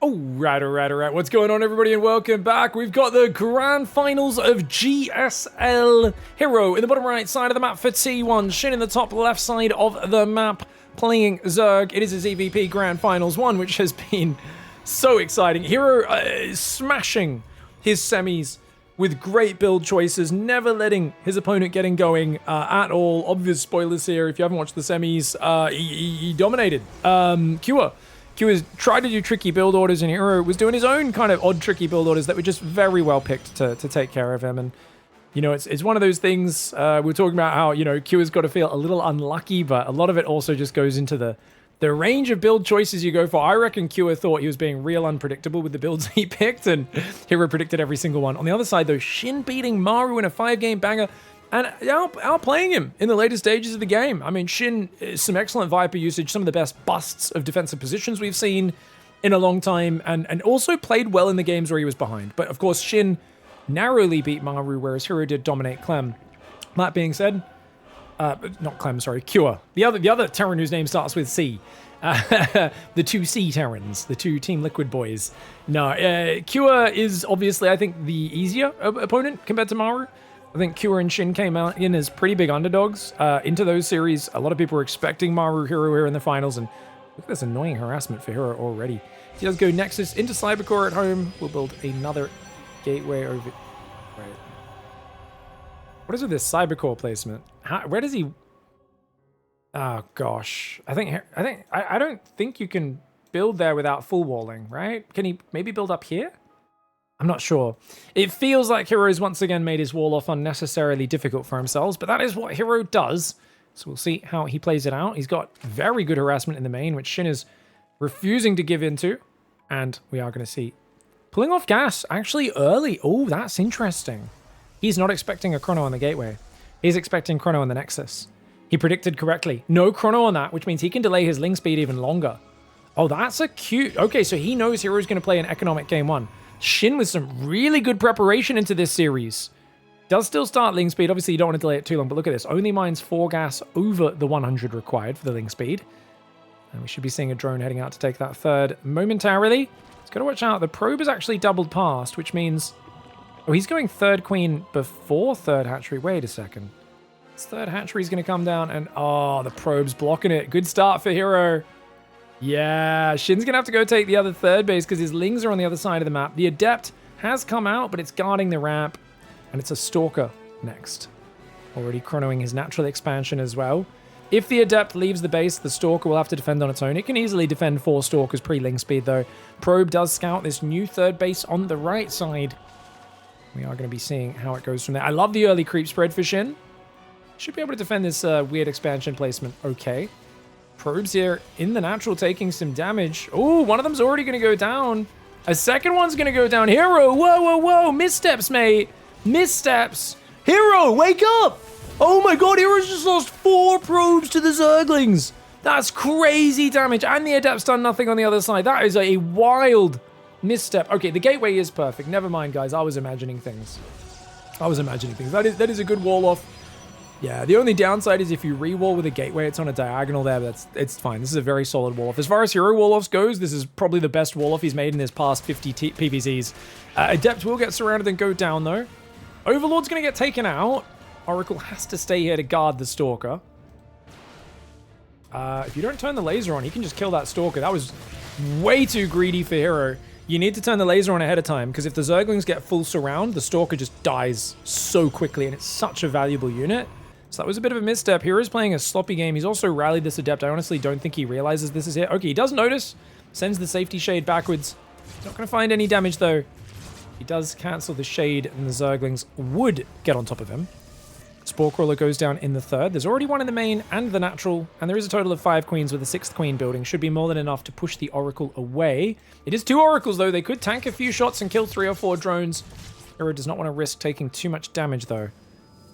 Alright. What's going on, everybody, and welcome back. We've got the grand finals of GSL. herO in the bottom right side of the map for T1. Shin in the top left side of the map playing Zerg. It is his EVP Grand Finals 1, which has been so exciting. herO is smashing his semis with great build choices, never letting his opponent getting going at all. Obvious spoilers here. If you haven't watched the semis, he dominated. Q tried to do tricky build orders, and herO was doing his own kind of odd tricky build orders that were just very well picked to take care of him. And, you know, it's one of those things, we're talking about how, you know, Q has got to feel a little unlucky, but a lot of it also just goes into the range of build choices you go for. I reckon Q thought he was being real unpredictable with the builds he picked, and herO predicted every single one. On the other side, though, Shin beating Maru in a 5-game banger, and outplaying him in the later stages of the game. I mean, Shin is some excellent Viper usage, some of the best busts of defensive positions we've seen in a long time, and also played well in the games where he was behind. But of course, Shin narrowly beat Maru, whereas herO did dominate Clem. That being said, not Clem, sorry, Cure. The other Terran whose name starts with C. The two C Terrans, the two Team Liquid boys. No, Cure is obviously, I think, the easier opponent compared to Maru. I think Cure and Shin came out in as pretty big underdogs into those series. A lot of people were expecting Maru herO here in the finals, and look at this annoying harassment for herO already. He does go Nexus into Cybercore at home. We'll build another gateway over... Right. What is with this Cybercore placement? Where does he... Oh, gosh. I don't think you can build there without full walling, right? Can he maybe build up here? I'm not sure. It feels like herO's once again made his wall off unnecessarily difficult for himself, but that is what herO does. So we'll see how he plays it out. He's got very good harassment in the main, which Shin is refusing to give into. And we are going to see pulling off gas actually early. Oh, that's interesting. He's not expecting a chrono on the gateway. He's expecting chrono on the Nexus. He predicted correctly. No chrono on that, which means he can delay his link speed even longer. Oh, that's a cute... Okay, so he knows herO's going to play an economic game 1. Shin with some really good preparation into this series. Does still start link speed. Obviously, you don't want to delay it too long, but look at this. Only mines 4 gas over the 100 required for the link speed. And we should be seeing a drone heading out to take that third momentarily. He's got to watch out. The probe is actually doubled past, which means... Oh, he's going third queen before third hatchery. Wait a second. This third hatchery is going to come down, and... Oh, the probe's blocking it. Good start for herO. Yeah, Shin's going to have to go take the other third base because his lings are on the other side of the map. The Adept has come out, but it's guarding the ramp. And it's a Stalker next. Already chronoing his natural expansion as well. If the Adept leaves the base, the Stalker will have to defend on its own. It can easily defend 4 Stalkers pre-link speed, though. Probe does scout this new third base on the right side. We are going to be seeing how it goes from there. I love the early creep spread for Shin. Should be able to defend this weird expansion placement okay. Probes here in the natural taking some damage. Oh, one of them's already going to go down. A second one's going to go down. herO, whoa. Missteps, mate. Missteps. herO, wake up. Oh my god, herO's just lost 4 probes to the Zerglings. That's crazy damage. And the Adept's done nothing on the other side. That is a wild misstep. Okay, the gateway is perfect. Never mind, guys. I was imagining things. That is a good wall off. Yeah, the only downside is if you re-wall with a gateway, it's on a diagonal there, but it's fine. This is a very solid wall-off. As far as herO wall-offs goes, this is probably the best wall-off he's made in his past 50 PVZs. Adept will get surrounded and go down, though. Overlord's going to get taken out. Oracle has to stay here to guard the Stalker. If you don't turn the laser on, he can just kill that Stalker. That was way too greedy for herO. You need to turn the laser on ahead of time, because if the Zerglings get full surround, the Stalker just dies so quickly, and it's such a valuable unit. So that was a bit of a misstep. herO's playing a sloppy game. He's also rallied this Adept. I honestly don't think he realizes this is it. Okay, he does notice. Sends the safety shade backwards. He's not going to find any damage, though. He does cancel the shade, and the Zerglings would get on top of him. Spore Crawler goes down in the third. There's already one in the main and the natural, and there is a total of 5 queens with a 6th queen building. Should be more than enough to push the Oracle away. It is 2 Oracles, though. They could tank a few shots and kill 3 or 4 drones. herO does not want to risk taking too much damage, though.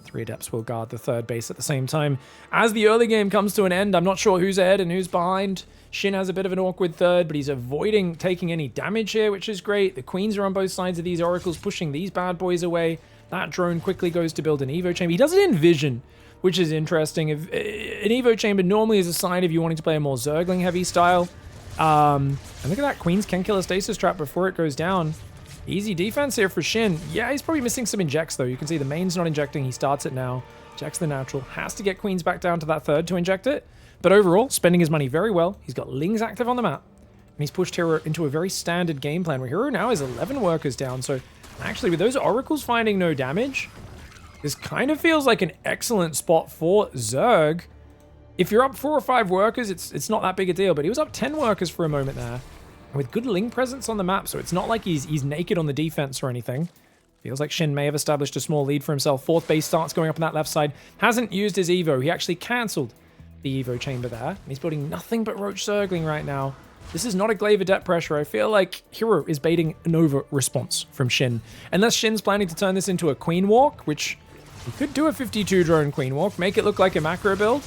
3 Adepts will guard the third base at the same time. As the early game comes to an end, I'm not sure who's ahead and who's behind. Shin has a bit of an awkward third, but he's avoiding taking any damage here, which is great. The queens are on both sides of these Oracles, pushing these bad boys away. That drone quickly goes to build an Evo chamber. He does it in Vision, which is interesting. An Evo chamber normally is a sign of you wanting to play a more Zergling-heavy style. And look at that. Queens can kill a stasis trap before it goes down. Easy defense here for Shin. Yeah, he's probably missing some injects, though. You can see the main's not injecting. He starts it now. Injects the natural. Has to get Queens back down to that third to inject it. But overall, spending his money very well. He's got Lings active on the map. And he's pushed herO into a very standard game plan, where herO now is 11 workers down. So actually, with those oracles finding no damage, this kind of feels like an excellent spot for Zerg. If you're up 4 or 5 workers, it's not that big a deal. But he was up 10 workers for a moment there. With good Ling presence on the map, so it's not like he's naked on the defense or anything. Feels like Shin may have established a small lead for himself. 4th base starts going up on that left side. Hasn't used his Evo. He actually cancelled the Evo chamber there. And he's building nothing but Roach Zergling right now. This is not a glaive of debt pressure. I feel like herO is baiting an over response from Shin. Unless Shin's planning to turn this into a Queen Walk, which he could do a 52 drone Queen Walk, make it look like a macro build,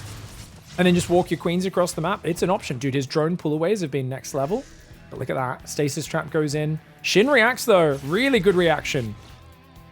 and then just walk your queens across the map. It's an option. Dude, his drone pullaways have been next level. But look at that. Stasis trap goes in. Shin reacts, though. Really good reaction.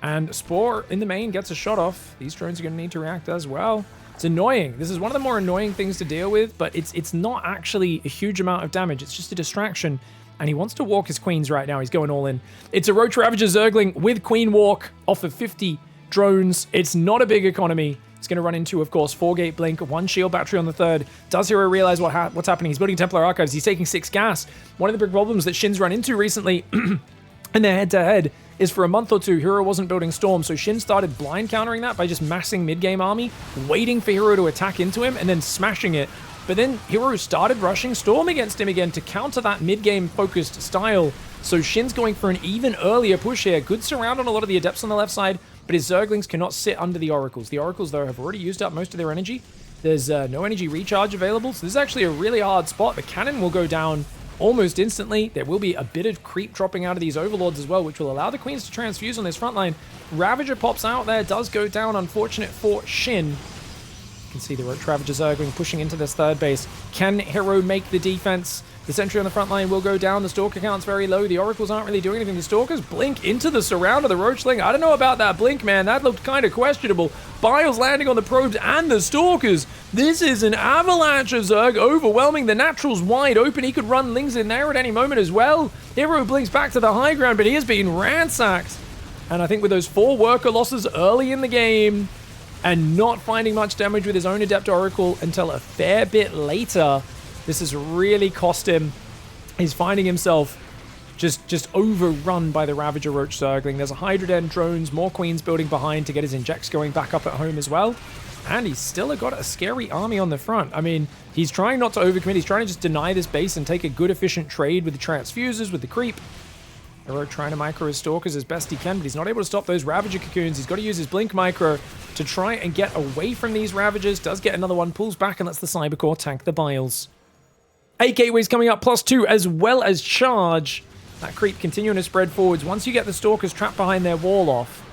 And Spore in the main gets a shot off. These drones are going to need to react as well. It's annoying. This is one of the more annoying things to deal with, but it's not actually a huge amount of damage. It's just a distraction. And he wants to walk his queens right now. He's going all in. It's a Roach Ravager Zergling with Queen Walk off of 50 drones. It's not a big economy. It's going to run into, of course, 4-gate blink, 1 shield battery on the 3rd. Does herO realize what's happening? He's building Templar Archives. He's taking 6 gas. One of the big problems that Shin's run into recently in their head-to-head is for a month or two, herO wasn't building Storm, so Shin started blind countering that by just massing mid-game army, waiting for herO to attack into him, and then smashing it. But then herO started rushing Storm against him again to counter that mid-game focused style. So Shin's going for an even earlier push here. Good surround on a lot of the Adepts on the left side, but his Zerglings cannot sit under the Oracles. The Oracles, though, have already used up most of their energy. There's no energy recharge available, so this is actually a really hard spot. The cannon will go down almost instantly. There will be a bit of creep dropping out of these Overlords as well, which will allow the Queens to transfuse on this front line. Ravager pops out there, does go down. Unfortunate for Shin. You can see the Roach Ravager Zergling pushing into this 3rd base. Can herO make the defense? The sentry on the front line will go down. The Stalker count's very low. The Oracles aren't really doing anything. The Stalkers blink into the surround of the Roachling. I don't know about that blink, man. That looked kind of questionable. Biles landing on the probes and the Stalkers. This is an avalanche of Zerg overwhelming. The Natural's wide open. He could run Lings in there at any moment as well. herO blinks back to the high ground, but he is being ransacked. And I think with those 4 worker losses early in the game and not finding much damage with his own Adept Oracle until a fair bit later, this has really cost him. He's finding himself just overrun by the Ravager Roach Zergling. There's a Hydra Den, drones, more Queens building behind to get his injects going back up at home as well. And he's still got a scary army on the front. I mean, he's trying not to overcommit. He's trying to just deny this base and take a good, efficient trade with the transfusers, with the creep. herO trying to micro his Stalkers as best he can, but he's not able to stop those Ravager cocoons. He's got to use his Blink micro to try and get away from these Ravagers. Does get another one, pulls back and lets the Cybercore tank the Biles. 8 gateways coming up, +2, as well as charge. That creep continuing to spread forwards. Once you get the Stalkers trapped behind their wall off,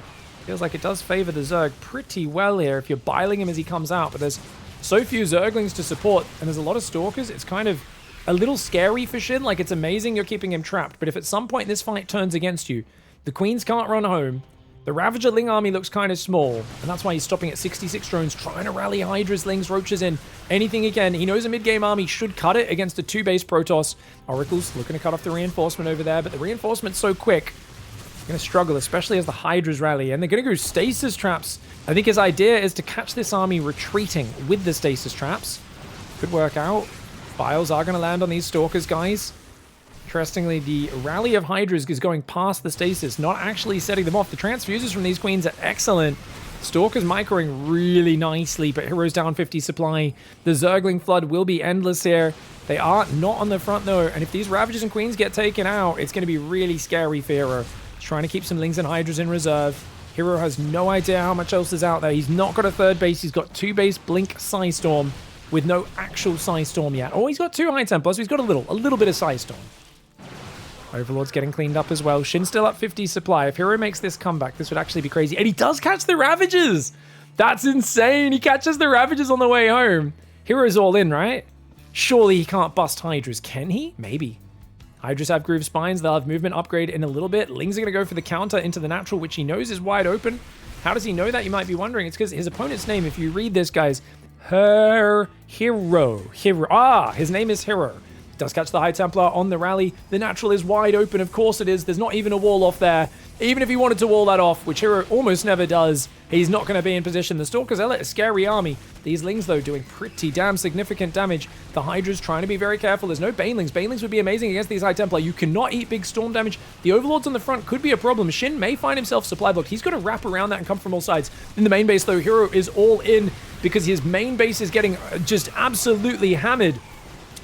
feels like it does favor the Zerg pretty well here if you're biling him as he comes out. But there's so few Zerglings to support, and there's a lot of Stalkers. It's kind of a little scary for Shin. Like, it's amazing you're keeping him trapped, but if at some point this fight turns against you, the Queens can't run home. The Ravager Ling army looks kind of small, and that's why he's stopping at 66 drones, trying to rally Hydras, Lings, Roaches in. Anything again. He knows a mid-game army should cut it against a 2-base Protoss. Oracle's looking to cut off the reinforcement over there, but the reinforcement's so quick. They're going to struggle, especially as the Hydras rally, and they're going to go stasis traps. I think his idea is to catch this army retreating with the stasis traps. Could work out. Biles are going to land on these Stalkers, guys. Interestingly, the rally of Hydras is going past the stasis, not actually setting them off. The transfusers from these Queens are excellent. Stalkers microing really nicely, but herO's down 50 supply. The Zergling flood will be endless here. They are not on the front, though, and if these Ravagers and Queens get taken out, it's going to be really scary for herO. He's trying to keep some Lings and Hydras in reserve. herO has no idea how much else is out there. He's not got a 3rd base. He's got 2-base Blink Psystorm with no actual Psystorm yet. Oh, he's got 2 High Templars, so he's got a little bit of Psystorm. Overlord's getting cleaned up as well. Shin still up 50 supply. If herO makes this comeback, this would actually be crazy. And he does catch the Ravagers! That's insane! He catches the Ravagers on the way home. herO's all in, right? Surely he can't bust Hydras, can he? Maybe. Hydras have groove spines. They'll have movement upgrade in a little bit. Lings are going to go for the counter into the natural, which he knows is wide open. How does he know that? You might be wondering. It's because his opponent's name, if you read this, guys, herO. His name is herO. Does catch the High Templar on the rally. The natural is wide open. Of course it is. There's not even a wall off there. Even if he wanted to wall that off, which herO almost never does, he's not going to be in position. The Stalker Zealot, a scary army. These Lings, though, doing pretty damn significant damage. The Hydra's trying to be very careful. There's no Banelings. Banelings would be amazing against these High Templar. You cannot eat big storm damage. The Overlords on the front could be a problem. Shin may find himself supply blocked. He's got to wrap around that and come from all sides. In the main base, though, herO is all in because his main base is getting just absolutely hammered.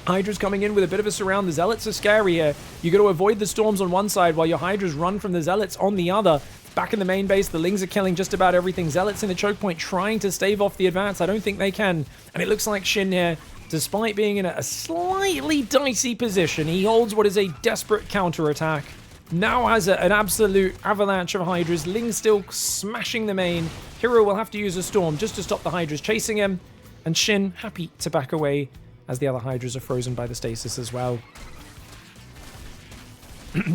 Hydra's coming in with a bit of a surround. The Zealots are scary here. You got to avoid the storms on one side while your Hydras run from the Zealots on the other. Back in the main base, the Lings are killing just about everything. Zealots in the choke point trying to stave off the advance. I don't think they can. And it looks like Shin here, despite being in a slightly dicey position, he holds what is a desperate counterattack. Now has an absolute avalanche of Hydras. Lings still smashing the main. herO will have to use a storm just to stop the Hydras chasing him. And Shin happy to back away as the other Hydras are frozen by the stasis as well.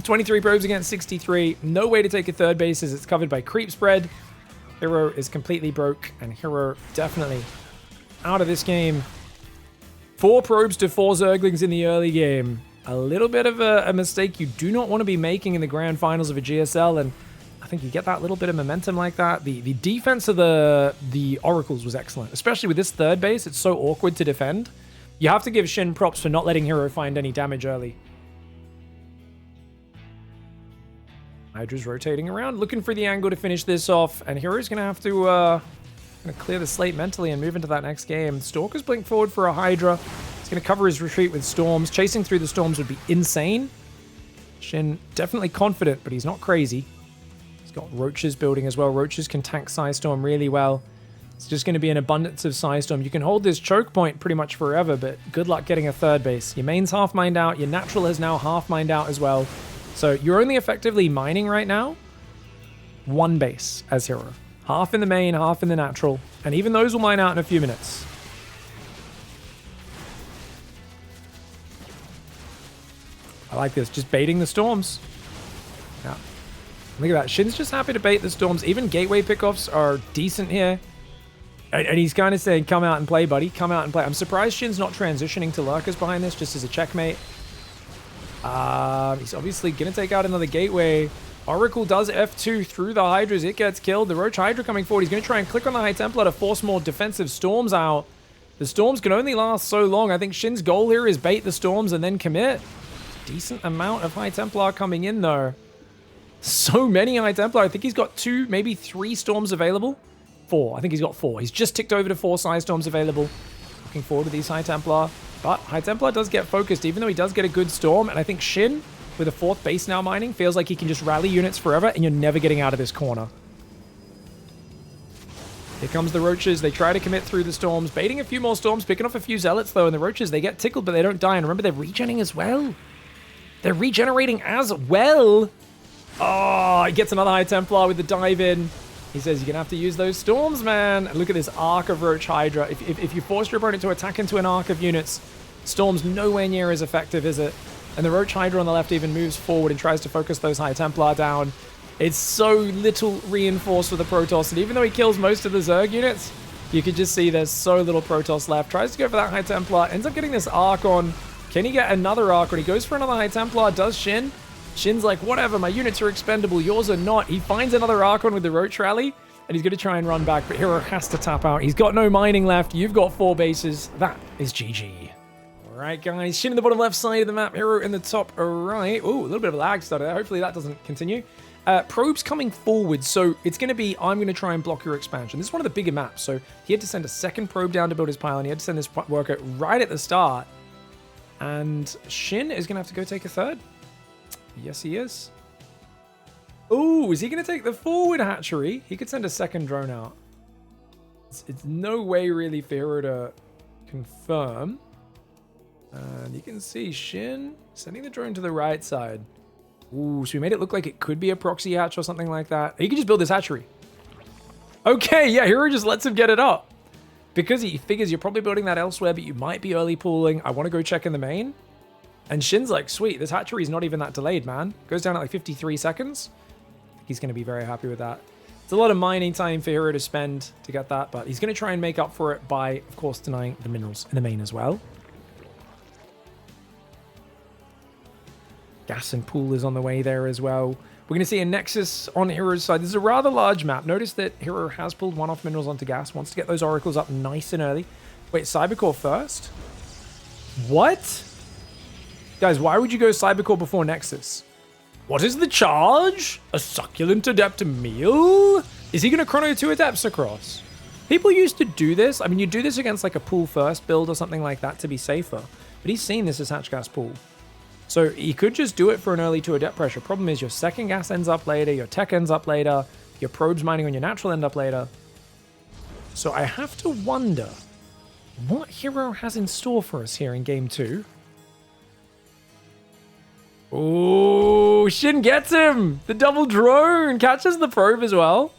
23 probes against 63. No way to take a third base as it's covered by creep spread. herO is completely broke, and herO definitely out of this game. 4 probes to 4 Zerglings in the early game. A little bit of a mistake you do not want to be making in the grand finals of a GSL, and I think you get that little bit of momentum like that. The defense of the Oracles was excellent, especially with this third base. It's so awkward to defend. You have to give Shin props for not letting herO find any damage early. Hydra's rotating around, looking for the angle to finish this off, and herO's going to have to clear the slate mentally and move into that next game. Stalker's blink forward for a Hydra. He's going to cover his retreat with storms. Chasing through the storms would be insane. Shin definitely confident, but he's not crazy. He's got Roaches building as well. Roaches can tank Psystorm really well. It's just going to be an abundance of Psystorm. You can hold this choke point pretty much forever, but good luck getting a third base. Your main's half mined out. Your natural has now half mined out as well. So you're only effectively mining right now 1 base as herO. Half in the main, half in the natural. And even those will mine out in a few minutes. I like this. Just baiting the storms. Yeah. Look at that. Shin's just happy to bait the storms. Even gateway pickoffs are decent here. And he's kind of saying, come out and play, buddy. Come out and play. I'm surprised Shin's not transitioning to lurkers behind this just as a checkmate. He's obviously going to take out another gateway. Oracle does F2 through the Hydras. It gets killed. The Roach Hydra coming forward. He's going to try and click on the High Templar to force more defensive storms out. The storms can only last so long. I think Shin's goal here is bait the storms and then commit. Decent amount of High Templar coming in, though. So many High Templar. I think he's got 2, maybe 3 storms available. 4. I think he's got 4. He's just ticked over to 4 Psystorms available. Looking forward to these High Templar. But High Templar does get focused, even though he does get a good storm. And I think Shin, with a 4th base now mining, feels like he can just rally units forever, and you're never getting out of this corner. Here comes the Roaches. They try to commit through the storms, baiting a few more storms, picking off a few Zealots, though. And the Roaches, they get tickled, but they don't die. And remember, they're regenerating as well. They're regenerating as well. Oh, he gets another High Templar with the dive in. He says, you're going to have to use those storms, man. And look at this arc of Roach Hydra. If you force your opponent to attack into an arc of units, storm's nowhere near as effective, is it? And the Roach Hydra on the left even moves forward and tries to focus those High Templar down. It's so little reinforced with the Protoss. And even though he kills most of the Zerg units, you can just see there's so little Protoss left. Tries to go for that High Templar. Ends up getting this arc on. Can he get another arc on? He goes for another High Templar. Does Shin? Shin's like, whatever, my units are expendable, yours are not. He finds another Archon with the Roach Rally, and he's going to try and run back, but herO has to tap out. He's got no mining left. You've got 4 bases. That is GG. All right, guys. Shin in the bottom left side of the map, herO in the top right. Ooh, a little bit of a lag started there. Hopefully that doesn't continue. Probes coming forward, so it's going to be, I'm going to try and block your expansion. This is one of the bigger maps, so he had to send a 2nd probe down to build his pile, and he had to send this worker right at the start. And Shin is going to have to go take a 3rd. Yes, he is. Ooh, is he going to take the forward hatchery? He could send a 2nd drone out. It's no way really for herO to confirm. And you can see Shin sending the drone to the right side. Ooh, so we made it look like it could be a proxy hatch or something like that. He could just build this hatchery. Okay, yeah, herO just lets him get it up. Because he figures you're probably building that elsewhere, but you might be early pooling. I want to go check in the main. And Shin's like, sweet, this hatchery's not even that delayed, man. Goes down at like 53 seconds. He's going to be very happy with that. It's a lot of mining time for herO to spend to get that, but he's going to try and make up for it by, of course, denying the minerals in the main as well. Gas and pool is on the way there as well. We're going to see a Nexus on hero's side. This is a rather large map. Notice that hero has pulled one-off minerals onto gas. Wants to get those oracles up nice and early. Wait, Cybercore first? What? Guys, why would you go Cybercore before Nexus? What is the charge? A succulent adept meal? Is he going to chrono 2 adepts across? People used to do this. I mean, you do this against like a pool first build or something like that to be safer. But he's seen this as hatch gas pool. So he could just do it for an early 2 adept pressure. Problem is your second gas ends up later, your tech ends up later, your probes mining on your natural end up later. So I have to wonder what hero has in store for us here in game 2. Oh, Shin gets him! The double drone! Catches the probe as well.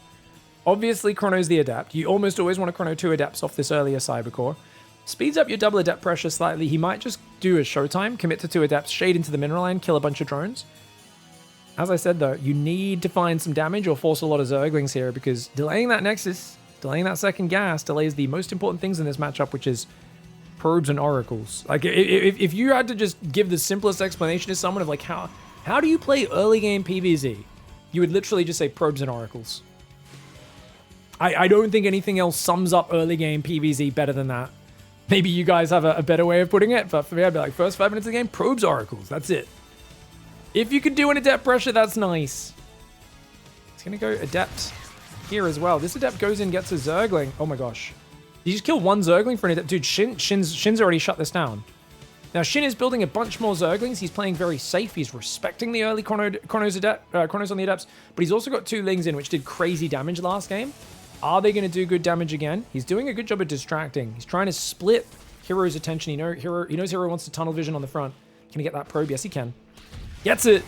Obviously chronos the adept. You almost always want to chrono 2 adepts off this earlier Cybercore. Speeds up your double adept pressure slightly. He might just do a showtime, commit to 2 adepts, shade into the mineral line, kill a bunch of drones. As I said though, you need to find some damage or force a lot of Zerglings here because delaying that Nexus, delaying that second gas, delays the most important things in this matchup, which is probes and oracles. Like if you had to just give the simplest explanation to someone of like how do you play early game PvZ, you would literally just say probes and oracles. I don't think anything else sums up early game PvZ better than that. Maybe you guys have a better way of putting it, but for me, I'd be like, first 5 minutes of the game, probes, oracles. That's it. If you could do an adept pressure, that's nice. It's going to go adept here as well. This adept goes in, gets a Zergling. Oh my gosh. Did you just kill 1 Zergling for an adept? Dude, Shin's already shut this down. Now, Shin is building a bunch more Zerglings. He's playing very safe. He's respecting the early chronos on the adepts, but he's also got 2 Lings in, which did crazy damage last game. Are they going to do good damage again? He's doing a good job of distracting. He's trying to split hero's attention. He knows hero wants to tunnel vision on the front. Can he get that probe? Yes, he can. Gets it.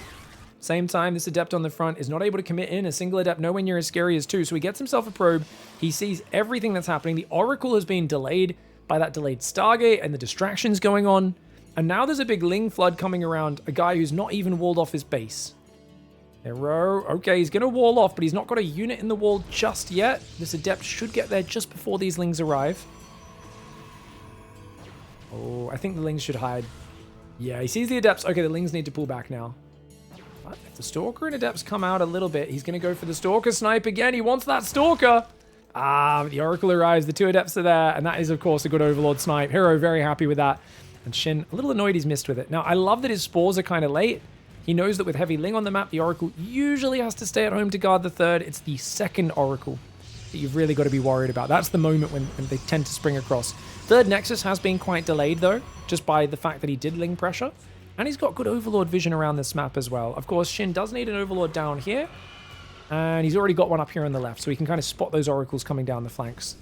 Same time, this adept on the front is not able to commit in. A single adept nowhere near as scary as 2. So he gets himself a probe. He sees everything that's happening. The oracle has been delayed by that delayed Stargate and the distractions going on. And now there's a big Ling flood coming around a guy who's not even walled off his base. herO. Okay, he's going to wall off, but he's not got a unit in the wall just yet. This adept should get there just before these Lings arrive. Oh, I think the Lings should hide. Yeah, he sees the adepts. Okay, the Lings need to pull back now. But if the Stalker and adepts come out a little bit, he's going to go for the Stalker snipe again. He wants that Stalker. Ah, the Oracle arrives. The 2 adepts are there, and that is, of course, a good Overlord snipe. herO very happy with that. And Shin, a little annoyed he's missed with it. Now, I love that his spores are kind of late. He knows that with heavy Ling on the map, the Oracle usually has to stay at home to guard the 3rd. It's the 2nd Oracle that you've really got to be worried about. That's the moment when they tend to spring across. 3rd Nexus has been quite delayed, though, just by the fact that he did Ling pressure. And he's got good Overlord vision around this map as well. Of course, Shin does need an Overlord down here. And he's already got one up here on the left, so he can kind of spot those Oracles coming down the flanks.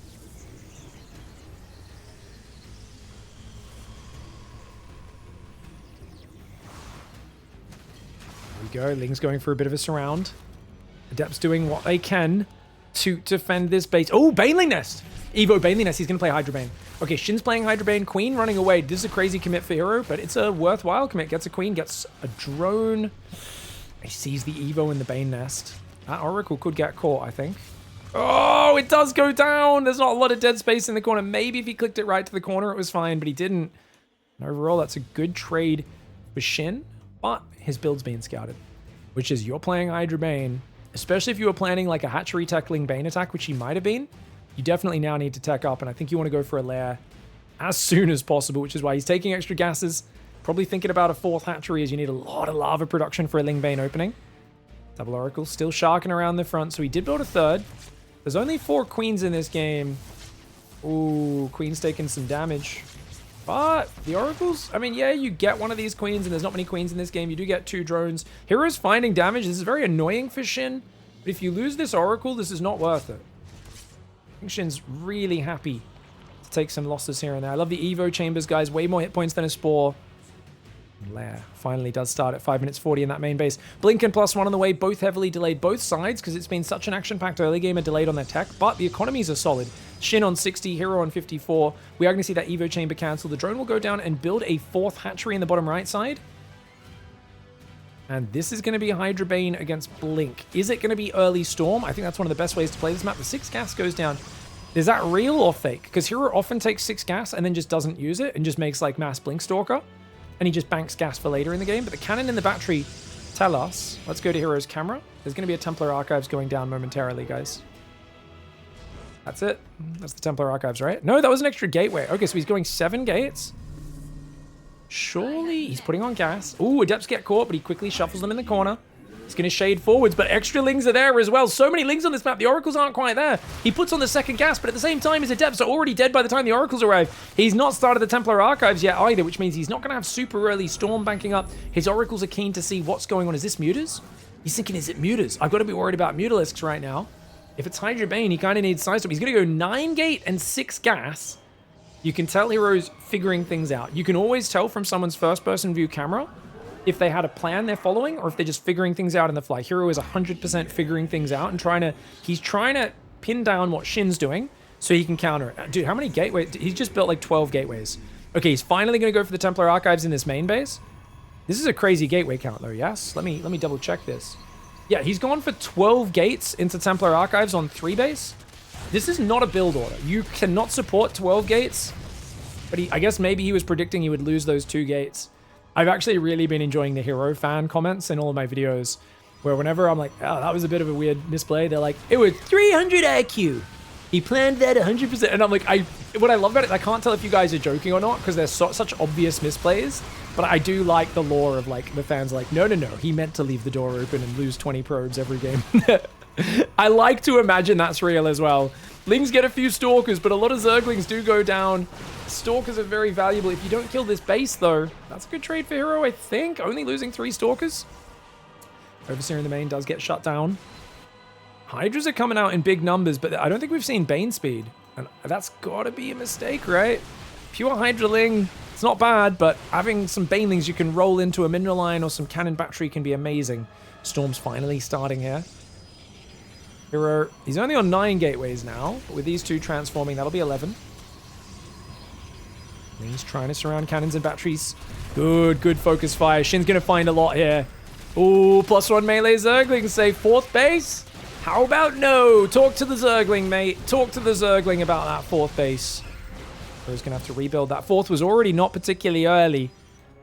There we go. Ling's going for a bit of a surround. Adepts doing what they can to defend this base. Oh, Baneling Nest! Evo Baneling Nest. He's going to play Hydra Bane. Okay, Shin's playing Hydra Bane. Queen running away. This is a crazy commit for herO, but it's a worthwhile commit. Gets a Queen, gets a drone. He sees the Evo in the Bane Nest. That Oracle could get caught, I think. Oh, it does go down. There's not a lot of dead space in the corner. Maybe if he clicked it right to the corner, it was fine, but he didn't. And overall, that's a good trade for Shin, but his build's being scouted, which is you're playing Hydra Bane, especially if you were planning like a hatchery tackling Bane attack, which he might have been. You definitely now need to tech up, and I think you want to go for a lair as soon as possible, which is why he's taking extra gases, probably thinking about a 4th hatchery as you need a lot of lava production for a Ling Bane opening. Double Oracle still sharking around the front, so he did build a 3rd. There's only 4 Queens in this game. Ooh, Queen's taking some damage. But the Oracles, I mean, yeah, you get one of these Queens, and there's not many Queens in this game. You do get 2 drones. hero's finding damage. This is very annoying for Shin. But if you lose this Oracle, this is not worth it. I think Shin's really happy to take some losses here and there. I love the Evo chambers, guys. Way more hit points than a Spore. Lair finally does start at 5 minutes 40 in that main base. Blink and +1 on the way, both heavily delayed, both sides, because it's been such an action-packed early game and delayed on their tech, but the economies are solid. Shin on 60, herO on 54. We are going to see that Evo chamber cancel. The drone will go down and build a 4th hatchery in the bottom right side. And this is going to be Hydra Bane against Blink. Is it going to be early Storm? I think that's one of the best ways to play this map. The 6 gas goes down. Is that real or fake? Because herO often takes 6 gas and then just doesn't use it and just makes like mass Blink Stalker. and he just banks gas for later in the game. But the cannon and the battery tell us. Let's go to hero's camera. There's going to be a Templar Archives going down momentarily, guys. That's it. That's the Templar Archives, right? No, that was an extra gateway. Okay, so he's going 7 gates. Surely he's putting on gas. Ooh, Adepts get caught, but he quickly shuffles them in the corner. He's going to shade forwards, but extra Lings are there as well. So many Lings on this map. The Oracles aren't quite there. He puts on the second gas, but at the same time, his Adepts are already dead by the time the Oracles arrive. He's not started the Templar Archives yet either, which means he's not going to have super early Storm banking up. His Oracles are keen to see what's going on. Is this Mutas? He's thinking, is it Mutas? I've got to be worried about Mutalisks right now. If it's Hydra Bane, he kind of needs Sidestep. He's going to go 9 gate and 6 gas. You can tell hero's figuring things out. You can always tell from someone's first-person view camera if they had a plan they're following or if they're just figuring things out in the fly. Hero is 100% figuring things out and he's trying to pin down what Shin's doing so he can counter it. Dude, how many gateways? He's just built like 12 gateways. Okay, he's finally going to go for the Templar Archives in this main base. This is a crazy gateway count though, yes? Let me double check this. Yeah, he's gone for 12 gates into Templar Archives on 3 base. This is not a build order. You cannot support 12 gates, but I guess maybe he was predicting he would lose those 2 gates. I've actually really been enjoying the hero fan comments in all of my videos, where whenever I'm like, oh, that was a bit of a weird misplay, they're like, it was 300 IQ. He planned that 100%. And I'm like, what I love about it, I can't tell if you guys are joking or not, because there's such obvious misplays. But I do like the lore of like the fans like, no, he meant to leave the door open and lose 20 probes every game. I like to imagine that's real as well. Lings get a few Stalkers, but a lot of Zerglings do go down. Stalkers are very valuable. If you don't kill this base, though, that's a good trade for hero, I think. Only losing 3 Stalkers. Overseer in the main does get shut down. Hydras are coming out in big numbers, but I don't think we've seen Bane speed. And that's got to be a mistake, right? Pure Hydraling, it's not bad, but having some Banelings you can roll into a mineral line or some cannon battery can be amazing. Storm's finally starting here. hero, he's only on 9 gateways now, but with these 2 transforming, that'll be 11. He's trying to surround cannons and batteries. Good focus fire. Shin's going to find a lot here. Ooh, +1 melee Zergling save 4th base. How about no? Talk to the Zergling, mate. Talk to the Zergling about that 4th base. He's going to have to rebuild. That 4th was already not particularly early,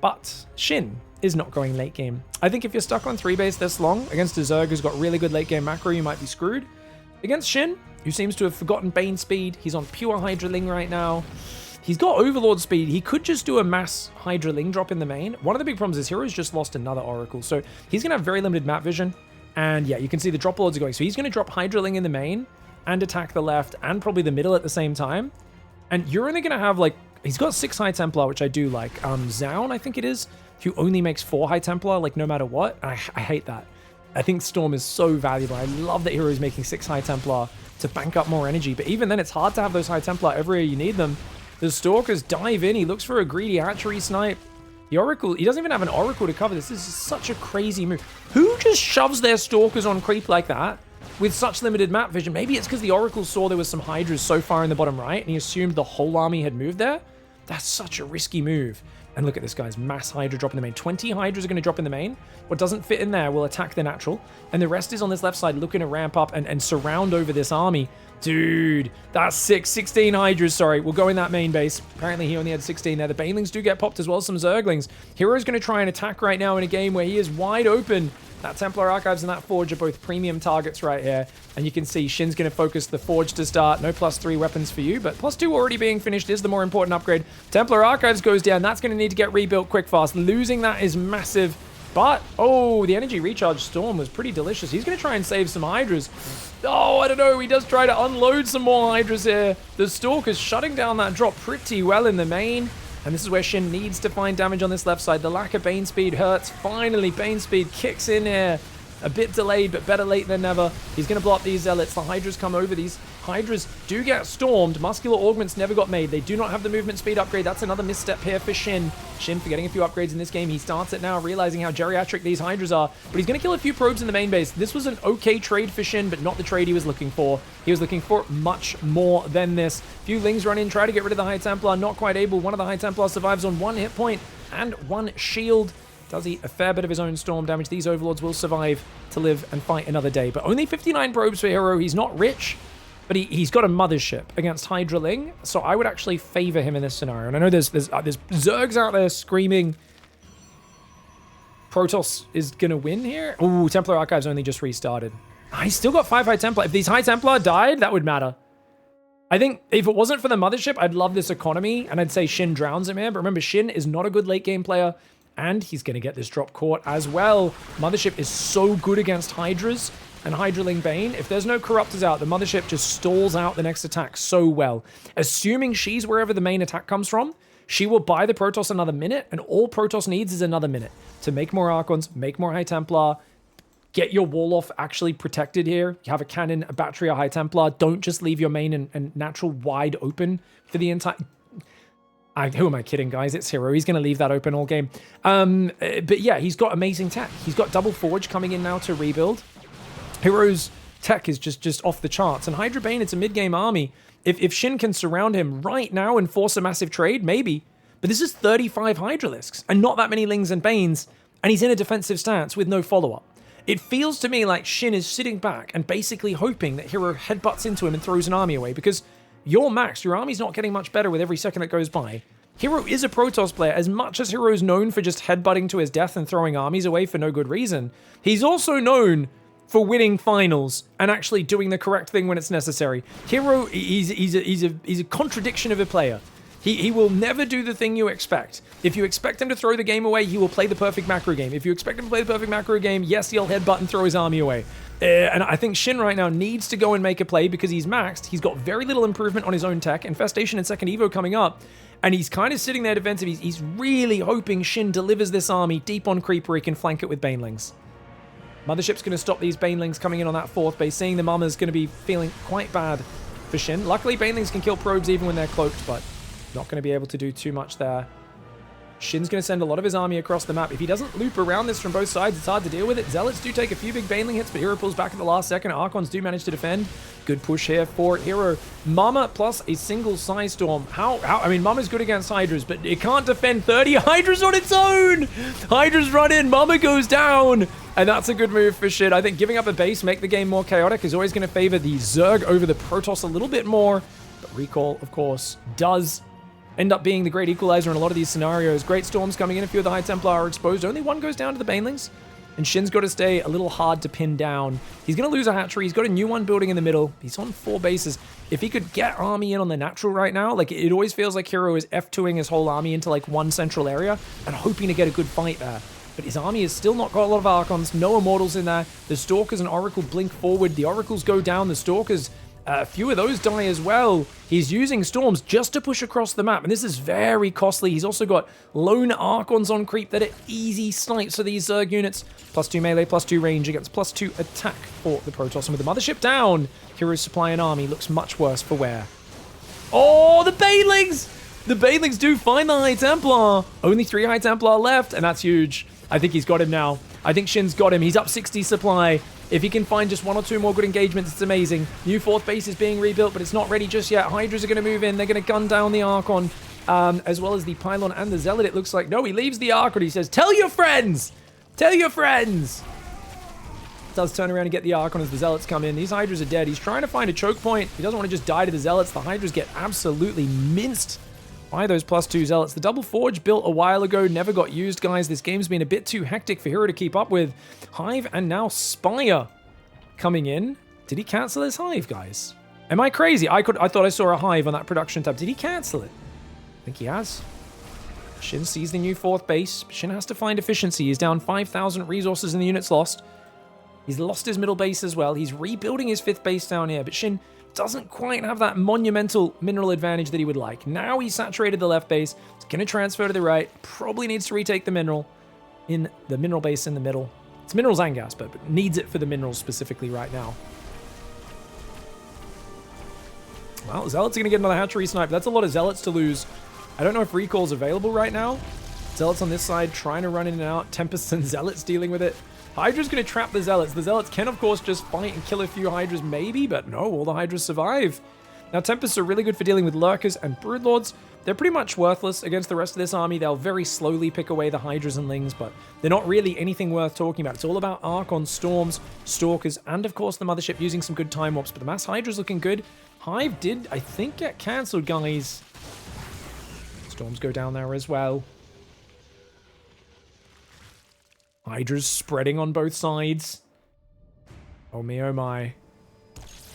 but Shin is not going late game. I think if you're stuck on 3 base this long against a Zerg who's got really good late game macro, you might be screwed. Against Shin, who seems to have forgotten Bane speed. He's on pure Hydraling right now. He's got Overlord speed. He could just do a mass Hydraling drop in the main. One of the big problems is hero's just lost another Oracle, so he's going to have very limited map vision. And yeah, you can see the drop lords are going. So he's going to drop Hydraling in the main and attack the left and probably the middle at the same time. And you're only going to have like, he's got 6 High Templar, which I do like. Zaun, I think it is, who only makes 4 High Templar, like no matter what. I hate that. I think Storm is so valuable. I love that hero is making 6 High Templar to bank up more energy. But even then, it's hard to have those High Templar everywhere you need them. The Stalkers dive in. He looks for a greedy hatchery snipe. The Oracle, he doesn't even have an Oracle to cover this. This is such a crazy move. Who just shoves their Stalkers on creep like that with such limited map vision? Maybe it's because the Oracle saw there was some Hydras so far in the bottom right and he assumed the whole army had moved there. That's such a risky move. And look at this, guys. Mass Hydra drop in the main. 20 Hydras are going to drop in the main. What doesn't fit in there will attack the natural. And the rest is on this left side looking to ramp up and surround over this army. Dude, that's 16 Hydras, sorry. We'll go in that main base. Apparently he only had 16 there. The Banelings do get popped as well as some Zerglings. Hero's going to try and attack right now in a game where he is wide open. That Templar Archives and that Forge are both premium targets right here. And you can see Shin's going to focus the Forge to start. No +3 weapons for you, but +2 already being finished is the more important upgrade. Templar Archives goes down. That's going to need to get rebuilt quick fast. Losing that is massive. But, oh, the energy recharge Storm was pretty delicious. He's going to try and save some Hydras. Oh, I don't know. He does try to unload some more Hydras here. The Stalker's shutting down that drop pretty well in the main. And this is where Shin needs to find damage on this left side. The lack of Bane speed hurts. Finally, Bane speed kicks in here. A bit delayed, but better late than never. He's going to block these Zealots. The Hydras come over. These Hydras do get stormed. Muscular Augments never got made. They do not have the movement speed upgrade. That's another misstep here for Shin. Shin forgetting a few upgrades in this game. He starts it now, realizing how geriatric these Hydras are. But he's going to kill a few probes in the main base. This was an okay trade for Shin, but not the trade he was looking for. He was looking for much more than this. Few Lings run in, try to get rid of the High Templar. Not quite able. One of the High Templar survives on 1 hit point and 1 shield. Does he a fair bit of his own storm damage. These Overlords will survive to live and fight another day. But only 59 probes for hero. He's not rich, but he's got a mothership against Hydraling. So I would actually favor him in this scenario. And I know there's Zergs out there screaming Protoss is going to win here. Ooh, Templar Archives only just restarted. He's still got 5 High Templar. If these High Templar died, that would matter. I think if it wasn't for the Mothership, I'd love this economy, and I'd say Shin drowns him here. But remember, Shin is not a good late game player, and he's going to get this drop caught as well. Mothership is so good against Hydras and Hydraling Bane. If there's no Corruptors out, the Mothership just stalls out the next attack so well. Assuming she's wherever the main attack comes from, she will buy the Protoss another minute, and all Protoss needs is another minute to make more Archons, make more High Templar, get your wall off actually protected here. You have a cannon, a battery, a High Templar. Don't just leave your main and natural wide open for the entire... who am I kidding, guys? It's herO. He's going to leave that open all game. But yeah, he's got amazing tech. He's got Double Forge coming in now to rebuild. herO's tech is just off the charts. And Hydra Bane, it's a mid-game army. If Shin can surround him right now and force a massive trade, maybe. But this is 35 Hydralisks and not that many Lings and Banes. And he's in a defensive stance with no follow-up. It feels to me like Shin is sitting back and basically hoping that herO headbutts into him and throws an army away, because you're maxed. Your army's not getting much better with every second that goes by. herO is a Protoss player. As much as herO's known for just headbutting to his death and throwing armies away for no good reason, he's also known for winning finals and actually doing the correct thing when it's necessary. herO, he's a contradiction of a player. He will never do the thing you expect. If you expect him to throw the game away, he will play the perfect macro game. If you expect him to play the perfect macro game, yes, he'll headbutt and throw his army away. And I think Shin right now needs to go and make a play because he's maxed. He's got very little improvement on his own tech. Infestation and second Evo coming up. And he's kind of sitting there defensive. He's really hoping Shin delivers this army deep on creep where he can flank it with Banelings. Mothership's going to stop these Banelings coming in on that 4th base. Seeing the Mama's going to be feeling quite bad for Shin. Luckily, Banelings can kill probes even when they're cloaked, but not going to be able to do too much there. Shin's going to send a lot of his army across the map. If he doesn't loop around this from both sides, it's hard to deal with it. Zealots do take a few big Baneling hits, but herO pulls back at the last second. Archons do manage to defend. Good push here for herO. Mama plus a single Psystorm. I mean, Mama's good against Hydras, but it can't defend 30 Hydras on its own! Hydras run in, Mama goes down! And that's a good move for Shin. I think giving up a base, make the game more chaotic, is always going to favor the Zerg over the Protoss a little bit more. But Recall, of course, does end up being the great equalizer in a lot of these scenarios. Great Storms coming in, a few of the High Templar are exposed. Only one goes down to the Banelings, and Shin's got to stay a little hard to pin down. He's going to lose a hatchery. He's got a new one building in the middle. He's on 4 bases. If he could get army in on the natural right now, like it always feels like herO is F2ing his whole army into like one central area and hoping to get a good fight there. But his army has still not got a lot of Archons, no Immortals in there. The Stalkers and Oracle blink forward. The Oracles go down. The Stalkers, a few of those die as well. He's using Storms just to push across the map, and this is very costly. He's also got lone Archons on creep that are easy snipes for these Zerg units. +2 melee, +2 range against +2 attack for the Protoss. And with the Mothership down, herO's supply and army looks much worse for wear. Oh, the Banelings! The Banelings do find the High Templar. Only 3 High Templar left, and that's huge. I think he's got him now. I think Shin's got him. He's up 60 supply. If he can find just 1 or 2 more good engagements, it's amazing. New 4th base is being rebuilt, but it's not ready just yet. Hydras are going to move in. They're going to gun down the Archon, as well as the Pylon and the Zealot, it looks like. No, he leaves the Archon. He says, tell your friends! Tell your friends! Does turn around and get the Archon as the Zealots come in. These Hydras are dead. He's trying to find a choke point. He doesn't want to just die to the Zealots. The Hydras get absolutely minced by those +2 Zealots. The Double Forge built a while ago, never got used, guys. This game's been a bit too hectic for herO to keep up with. Hive and now Spire coming in. Did he cancel his Hive, guys? Am I crazy? I thought I saw a Hive on that production tab. Did he cancel it? I think he has. Shin sees the new 4th base. Shin has to find efficiency. He's down 5,000 resources in the units lost. He's lost his middle base as well. He's rebuilding his 5th base down here, but Shin doesn't quite have that monumental mineral advantage that he would like. Now he's saturated the left base. He's going to transfer to the right. Probably needs to retake the mineral in the mineral base in the middle. It's minerals and gas, but needs it for the minerals specifically right now. Well, Zealots are going to get another hatchery snipe. That's a lot of Zealots to lose. I don't know if Recall's available right now. Zealots on this side trying to run in and out. Tempests and Zealots dealing with it. Hydra's going to trap the Zealots. The Zealots can, of course, just fight and kill a few Hydras, maybe, but no, all the Hydras survive. Now, Tempests are really good for dealing with Lurkers and Broodlords. They're pretty much worthless against the rest of this army. They'll very slowly pick away the Hydras and Lings, but they're not really anything worth talking about. It's all about Archons, Storms, Stalkers, and, of course, the Mothership using some good time warps. But the Mass Hydra's looking good. Hive did, I think, get cancelled, guys. Storms go down there as well. Hydra's spreading on both sides. Oh me, oh my.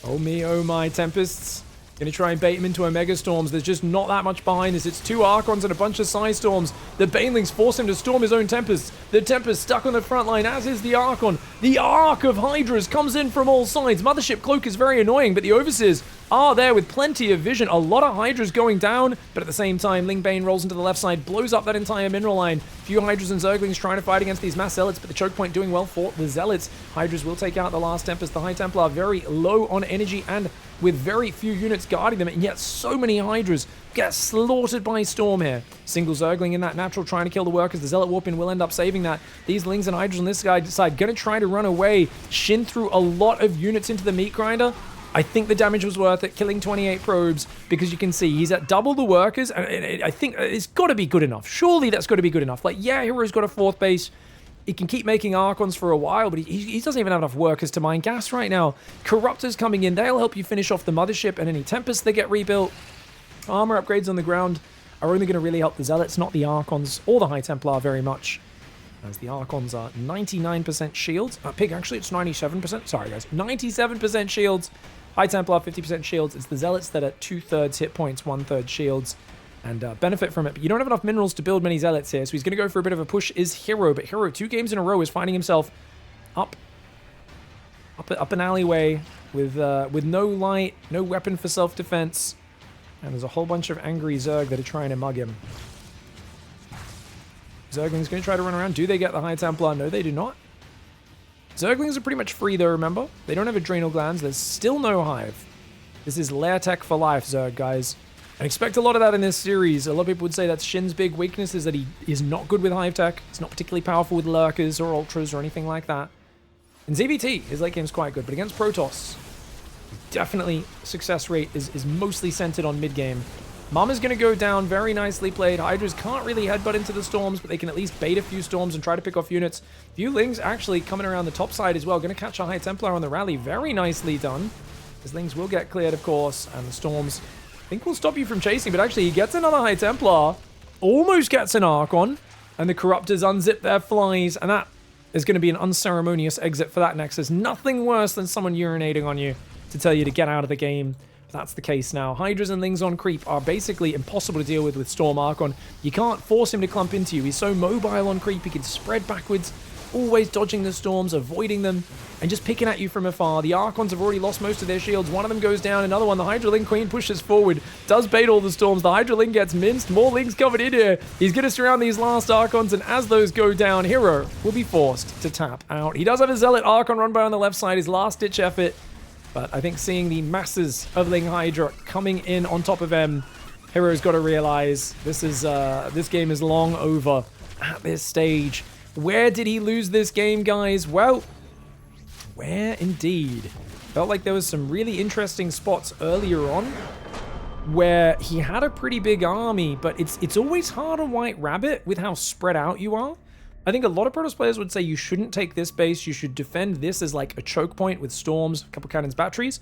Oh me, oh my. Tempests. Gonna try and bait him into Omega Storms. There's just not that much behind this. It's 2 Archons and a bunch of Psy Storms. The Banelings force him to storm his own Tempests. The Tempest stuck on the front line, as is the Archon. The Arc of Hydras comes in from all sides. Mothership Cloak is very annoying, but the Overseers are there with plenty of vision. A lot of Hydras going down, but at the same time, Lingbane rolls into the left side, blows up that entire mineral line. Few Hydras and Zerglings trying to fight against these mass Zealots, but the choke point doing well for the Zealots. Hydras will take out the last Tempest. The High Templar very low on energy and with very few units guarding them, and yet so many Hydras get slaughtered by Storm here. Single Zergling in that natural trying to kill the workers. The Zealot Warpin will end up saving that. These Lings and Hydras on this side going to try to run away. Shin threw a lot of units into the meat grinder. I think the damage was worth it, killing 28 probes, because you can see he's at double the workers, and I think it's got to be good enough. Surely that's got to be good enough. Like, yeah, hero's got a 4th base. He can keep making Archons for a while, but he doesn't even have enough workers to mine gas right now. Corruptors coming in. They'll help you finish off the Mothership and any Tempests that get rebuilt. Armor upgrades on the ground are only going to really help the Zealots, not the Archons or the High Templar very much. As the Archons are 99% shields. Pig, actually, it's 97%. Sorry, guys. 97% shields. High Templar, 50% shields. It's the Zealots that are 2/3 hit points, 1/3 shields. And benefit from it. But you don't have enough minerals to build many Zealots here, so he's going to go for a bit of a push is herO. But herO, 2 games in a row, is finding himself up an alleyway with no light, no weapon for self-defense. And there's a whole bunch of angry Zerg that are trying to mug him. Zergling's going to try to run around. Do they get the High Templar? No, they do not. Zerglings are pretty much free though, remember? They don't have adrenal glands. There's still no hive. This is lair tech for life, Zerg, guys. And expect a lot of that in this series. A lot of people would say that's Shin's big weakness, is that he is not good with hive tech. He's not particularly powerful with lurkers or ultras or anything like that. In ZVT, his late game's quite good, but against Protoss, definitely success rate is mostly centered on mid-game. Mama's going to go down, very nicely played. Hydras can't really headbutt into the Storms, but they can at least bait a few Storms and try to pick off units. Few Lings actually coming around the top side as well. Going to catch a High Templar on the rally. Very nicely done. His Lings will get cleared, of course, and the Storms, I think, will stop you from chasing, but actually he gets another High Templar, almost gets an Archon, and the Corruptors unzip their flies, and that is going to be an unceremonious exit for that Nexus. Nothing worse than someone urinating on you to tell you to get out of the game. That's the case now. Hydras and Lings on creep are basically impossible to deal with Storm Archon. You can't force him to clump into you. He's so mobile on creep, he can spread backwards, always dodging the Storms, avoiding them, and just picking at you from afar. The Archons have already lost most of their shields. One of them goes down, another one. The Hydraling Queen pushes forward, does bait all the Storms. The Hydraling gets minced. More Lings covered in here. He's going to surround these last Archons, and as those go down, herO will be forced to tap out. He does have a Zealot Archon run by on the left side, his last-ditch effort. But I think seeing the masses of Ling Hydra coming in on top of him, herO's got to realize this game is long over at this stage. Where did he lose this game, guys? Well, where indeed? Felt like there was some really interesting spots earlier on where he had a pretty big army, but it's always hard on White Rabbit with how spread out you are. I think a lot of Protoss players would say you shouldn't take this base. You should defend this as like a choke point with Storms, a couple cannons, batteries.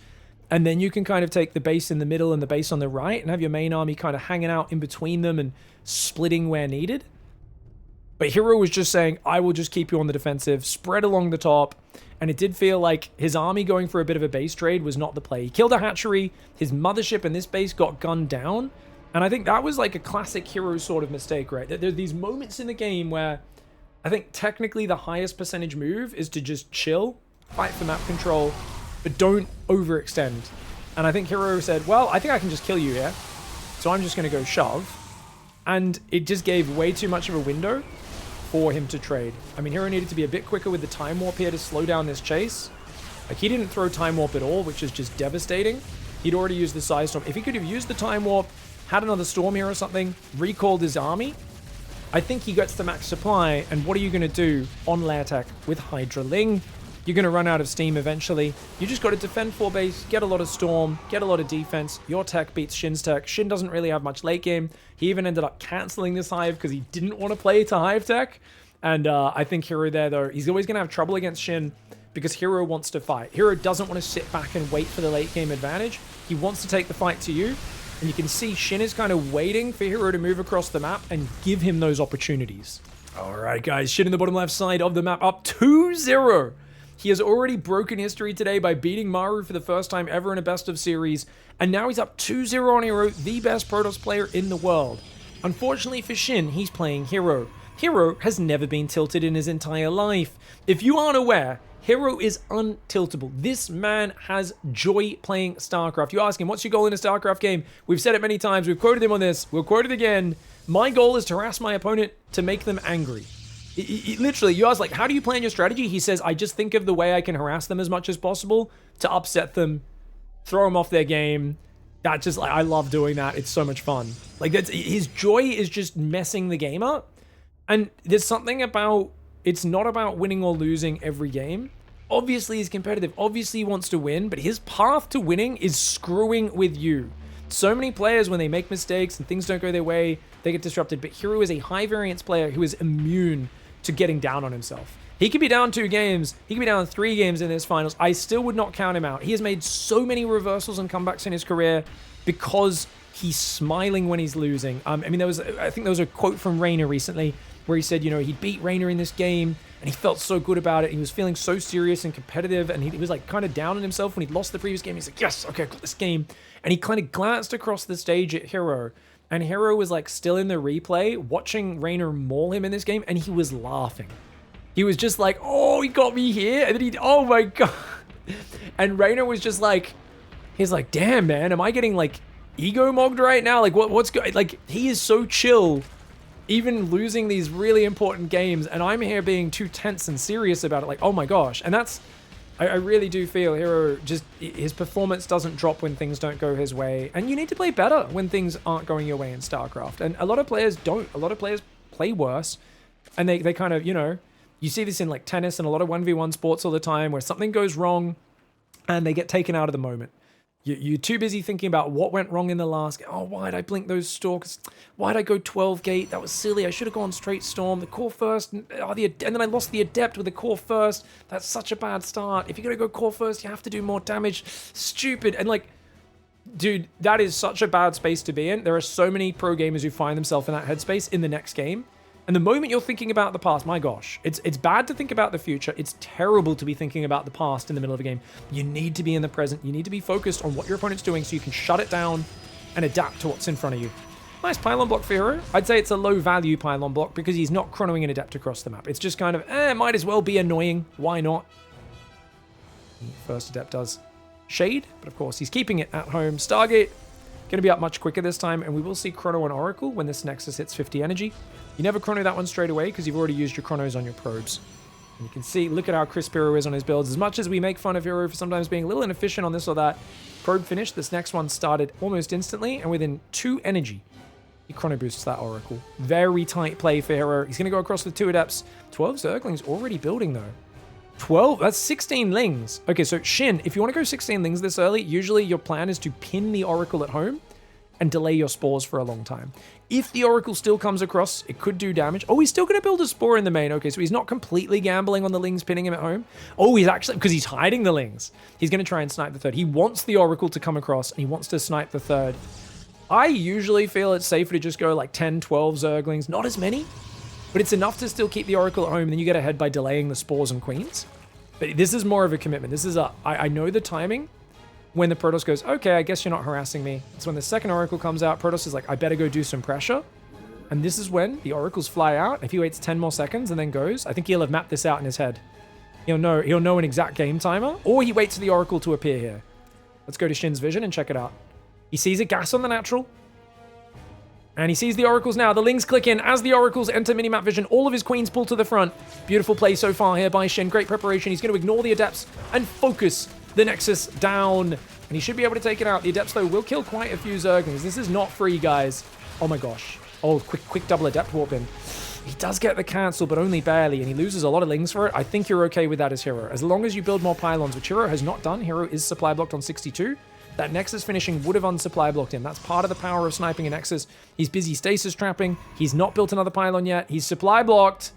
And then you can kind of take the base in the middle and the base on the right and have your main army kind of hanging out in between them and splitting where needed. But herO was just saying, I will just keep you on the defensive, spread along the top. And it did feel like his army going for a bit of a base trade was not the play. He killed a hatchery, his mothership and this base got gunned down. And I think that was like a classic herO sort of mistake, right? There's these moments in the game where I think technically the highest percentage move is to just chill, fight for map control, but don't overextend. And I think herO said, well, I think I can just kill you here, so I'm just going to go shove. And it just gave way too much of a window for him to trade. I mean, herO needed to be a bit quicker with the Time Warp here to slow down this chase. Like, he didn't throw Time Warp at all, which is just devastating. He'd already used the Psy Storm. If he could have used the Time Warp, had another Storm here or something, recalled his army, I think he gets the max supply, and what are you going to do on lair tech with Hydraling? You're going to run out of steam eventually. You just got to defend 4 base, get a lot of Storm, get a lot of defense. Your tech beats Shin's tech. Shin doesn't really have much late game. He even ended up canceling this Hive because he didn't want to play to Hive tech. And I think herO there, though, he's always going to have trouble against Shin because herO wants to fight. herO doesn't want to sit back and wait for the late game advantage. He wants to take the fight to you. And you can see Shin is kind of waiting for herO to move across the map and give him those opportunities. All right, guys. Shin in the bottom left side of the map, up 2-0. He has already broken history today by beating Maru for the first time ever in a best of series. And now he's up 2-0 on herO, the best Protoss player in the world. Unfortunately for Shin, he's playing herO. herO has never been tilted in his entire life. If you aren't aware, herO is untiltable. This man has joy playing StarCraft. You ask him, what's your goal in a StarCraft game? We've said it many times. We've quoted him on this. We'll quote it again. My goal is to harass my opponent to make them angry. Literally, you ask, like, how do you plan your strategy? He says, I just think of the way I can harass them as much as possible to upset them, throw them off their game. That just, like, I love doing that. It's so much fun. Like, that's, his joy is just messing the game up. And there's something about, it's not about winning or losing every game. Obviously, he's competitive. Obviously, he wants to win, but his path to winning is screwing with you. So many players, when they make mistakes and things don't go their way, they get disrupted. But herO is a high variance player who is immune to getting down on himself. He could be down 2 games. He could be down 3 games in this finals. I still would not count him out. He has made so many reversals and comebacks in his career because he's smiling when he's losing. I mean, I think there was a quote from Reina recently where he said, you know, he beat Reina in this game and he felt so good about it. He was feeling so serious and competitive, and he was like kind of down on himself when he'd lost the previous game. He's like, yes, okay, I got this game. And he kind of glanced across the stage at herO, and herO was like still in the replay watching Reina maul him in this game, and he was laughing. He was just like, oh, he got me here. And then oh my God. And Reina was just like, he's like, damn, man, am I getting like ego mogged right now? Like what's good? Like, he is so chill, even losing these really important games. And I'm here being too tense and serious about it. Like, oh my gosh. And that's, I really do feel herO, just his performance doesn't drop when things don't go his way. And you need to play better when things aren't going your way in StarCraft. And a lot of players don't. A lot of players play worse. And they kind of, you know, you see this in like tennis and a lot of 1v1 sports all the time where something goes wrong and they get taken out of the moment. You're too busy thinking about what went wrong in the last game. Oh, why'd I blink those stalkers? Why'd I go 12 gate? That was silly. I should have gone straight storm. The core first. And then I lost the adept with the core first. That's such a bad start. If you're going to go core first, you have to do more damage. Stupid. And like, dude, that is such a bad space to be in. There are so many pro gamers who find themselves in that headspace in the next game. And the moment you're thinking about the past, my gosh, it's bad to think about the future. It's terrible to be thinking about the past in the middle of a game. You need to be in the present. You need to be focused on what your opponent's doing so you can shut it down and adapt to what's in front of you. Nice pylon block for herO. I'd say it's a low value pylon block because he's not chronoing an adept across the map. It's just kind of, might as well be annoying. Why not? First adept does shade, but of course he's keeping it at home. Stargate, going to be up much quicker this time, and we will see chrono and oracle when this Nexus hits 50 energy. You never chrono that one straight away because you've already used your chronos on your probes. And you can see, look at how crisp herO is on his builds. As much as we make fun of herO for sometimes being a little inefficient on this or that, probe finished. This next one started almost instantly, and within 2 energy, he chrono boosts that oracle. Very tight play for herO. He's going to go across with 2 adepts. 12 zerglings already building though. 12, that's 16 lings. Okay, so Shin, if you want to go 16 lings this early, usually your plan is to pin the oracle at home and delay your spores for a long time. If the oracle still comes across, it could do damage. Oh, he's still going to build a spore in the main. Okay, so he's not completely gambling on the lings pinning him at home. Oh, he's actually, because he's hiding the lings. He's going to try and snipe the third. He wants the oracle to come across, and he wants to snipe the third. I usually feel it's safer to just go like 10, 12 zerglings. Not as many, but it's enough to still keep the oracle at home, and then you get ahead by delaying the spores and queens. But this is more of a commitment. This is I know the timing. When the Protoss goes, okay, I guess you're not harassing me. It's when the second Oracle comes out, Protoss is like, I better go do some pressure. And this is when the Oracles fly out. If he waits 10 more seconds and then goes, I think he'll have mapped this out in his head. He'll know an exact game timer, or he waits for the Oracle to appear here. Let's go to Shin's vision and check it out. He sees a gas on the natural. And he sees the Oracles now. The Lings click in as the Oracles enter minimap vision. All of his queens pull to the front. Beautiful play so far here by Shin. Great preparation. He's going to ignore the Adepts and focus the Nexus down. And he should be able to take it out. The Adepts, though, will kill quite a few Zerglings. This is not free, guys. Oh, my gosh. Oh, quick double Adept warp in. He does get the cancel, but only barely. And he loses a lot of Lings for it. I think you're okay with that as herO. As long as you build more pylons, which herO has not done. herO is supply blocked on 62. That Nexus finishing would have unsupply blocked him. That's part of the power of sniping a Nexus. He's busy stasis trapping. He's not built another pylon yet. He's supply blocked.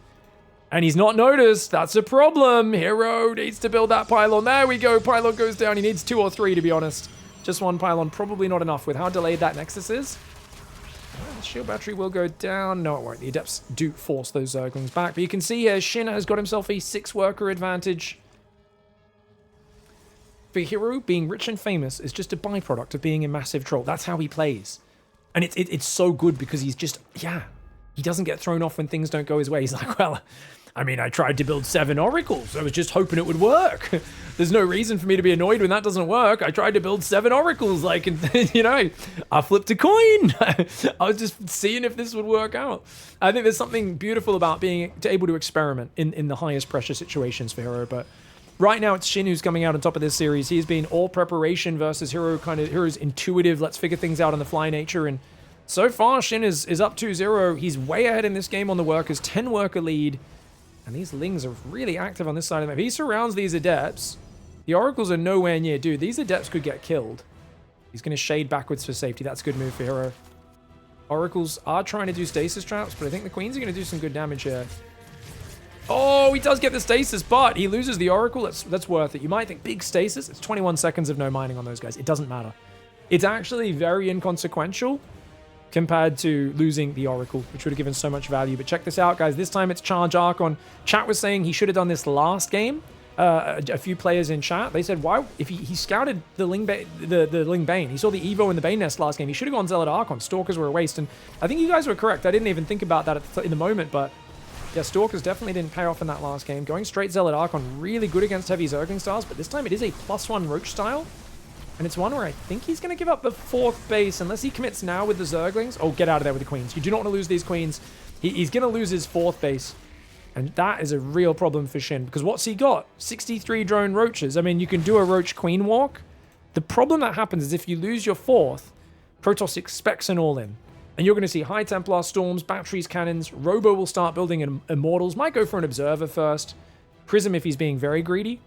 And he's not noticed. That's a problem. herO needs to build that pylon. There we go. Pylon goes down. He needs 2 or 3, to be honest. Just 1 pylon. Probably not enough with how delayed that Nexus is. The shield battery will go down. No, it won't. The Adepts do force those Zerglings back. But you can see here, Shin has got himself a 6-worker advantage. For herO, being rich and famous is just a byproduct of being a massive troll. That's how he plays. And it's so good because he's just, yeah, he doesn't get thrown off when things don't go his way. He's like, well, I mean, I tried to build 7 oracles. I was just hoping it would work. There's no reason for me to be annoyed when that doesn't work. I tried to build 7 oracles, like, and, you know, I flipped a coin. I was just seeing if this would work out. I think there's something beautiful about being able to experiment in the highest pressure situations for herO, but right now it's Shin who's coming out on top of this series. He's been all preparation versus herO, herO's intuitive, let's figure things out on the fly nature, and so far Shin is up 2-0. He's way ahead in this game on the workers, 10-worker lead. And these Lings are really active on this side of the map. He surrounds these Adepts. The Oracles are nowhere near. Dude, these Adepts could get killed. He's going to shade backwards for safety. That's a good move for herO. Oracles are trying to do stasis traps, but I think the Queens are going to do some good damage here. Oh, he does get the stasis, but he loses the Oracle. That's worth it. You might think big stasis. It's 21 seconds of no mining on those guys. It doesn't matter. It's actually very inconsequential compared to losing the Oracle, which would have given so much value. But check this out, guys. This time it's Charge Archon. Chat was saying he should have done this last game. A few players in chat, they said, why? If he scouted the Ling Bane, he saw the Evo in the Bane Nest last game, he should have gone Zealot Archon. Stalkers were a waste. And I think you guys were correct. I didn't even think about that in the moment, but yeah, Stalkers definitely didn't pay off in that last game. Going straight Zealot Archon, really good against heavy Zergling styles, but this time it is a +1 Roach style. And it's one where I think he's going to give up the 4th base unless he commits now with the Zerglings. Oh, get out of there with the Queens. You do not want to lose these Queens. He's going to lose his 4th base. And that is a real problem for Shin. Because what's he got? 63 drone Roaches. I mean, you can do a Roach Queen walk. The problem that happens is if you lose your 4th, Protoss expects an all-in. And you're going to see High Templar, Storms, Batteries, Cannons. Robo will start building Immortals. Might go for an Observer first. Prism if he's being very greedy.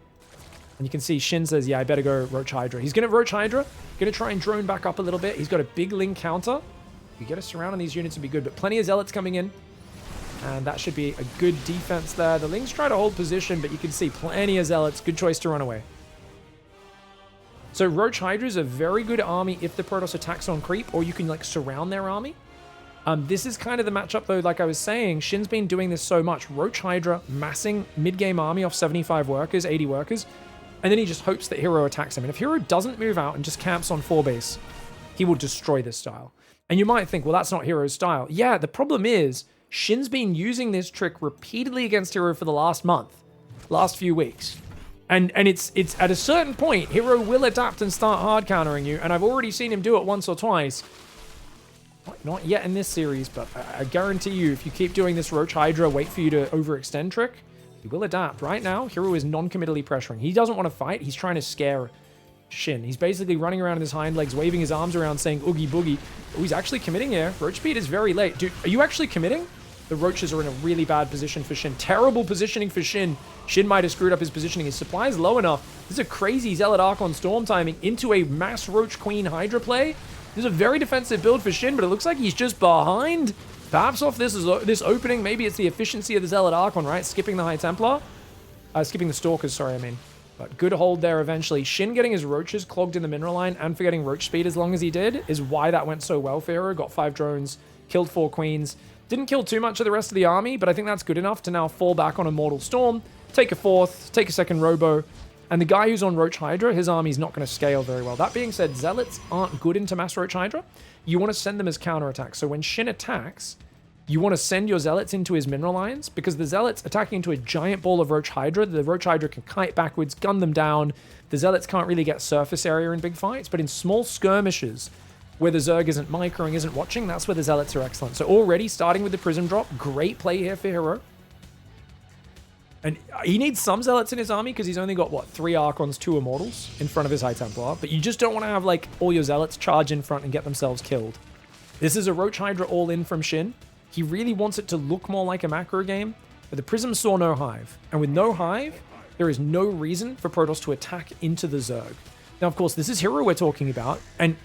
And you can see Shin says, yeah, I better go Roach Hydra. He's going to Roach Hydra. Going to try and drone back up a little bit. He's got a big Ling counter. You get a surround on these units would be good. But plenty of Zealots coming in. And that should be a good defense there. The Lings try to hold position, but you can see plenty of Zealots. Good choice to run away. So Roach Hydra is a very good army if the Protoss attacks on creep, or you can like surround their army. This is kind of the matchup though, like I was saying, Shin's been doing this so much. Roach Hydra massing mid-game army off 75 workers, 80 workers. And then he just hopes that herO attacks him. And if herO doesn't move out and just camps on 4 base, he will destroy this style. And you might think, well, that's not herO's style. Yeah, the problem is, Shin's been using this trick repeatedly against herO for the last month, last few weeks. And it's at a certain point, herO will adapt and start hard countering you. And I've already seen him do it once or twice. Not yet in this series, but I guarantee you, if you keep doing this Roach Hydra, wait for you to overextend trick, he will adapt. Right now, herO is non-committally pressuring. He doesn't want to fight. He's trying to scare Shin. He's basically running around on his hind legs, waving his arms around, saying oogie boogie. Oh, he's actually committing here. Roach speed is very late. Dude, are you actually committing? The Roaches are in a really bad position for Shin. Terrible positioning for Shin. Shin might have screwed up his positioning. His supply is low enough. This is a crazy Zealot Archon Storm timing into a mass Roach Queen Hydra play. This is a very defensive build for Shin, but it looks like he's just behind. Perhaps off this opening, maybe it's the efficiency of the Zealot Archon, right? Skipping the High Templar. Skipping the Stalkers, sorry, I mean. But good hold there eventually. Shin getting his Roaches clogged in the mineral line and forgetting Roach speed as long as he did is why that went so well for herO. Got 5 drones, killed 4 Queens. Didn't kill too much of the rest of the army, but I think that's good enough to now fall back on a Mortal Storm, take a 4th, take a 2nd Robo, and the guy who's on Roach Hydra, his army's not going to scale very well. That being said, Zealots aren't good into mass Roach Hydra. You want to send them as counterattacks. So when Shin attacks, you want to send your Zealots into his mineral lines, because the Zealots attacking into a giant ball of Roach Hydra, the Roach Hydra can kite backwards, gun them down. The Zealots can't really get surface area in big fights, but in small skirmishes, where the Zerg isn't microing, isn't watching, that's where the Zealots are excellent. So already starting with the Prism drop, great play here for herO. And he needs some Zealots in his army because he's only got, what, 3 Archons, 2 Immortals in front of his High Templar. But you just don't want to have, like, all your Zealots charge in front and get themselves killed. This is a Roach Hydra all-in from Shin. He really wants it to look more like a macro game, but the Prism saw no Hive. And with no Hive, there is no reason for Protoss to attack into the Zerg. Now, of course, this is herO we're talking about, and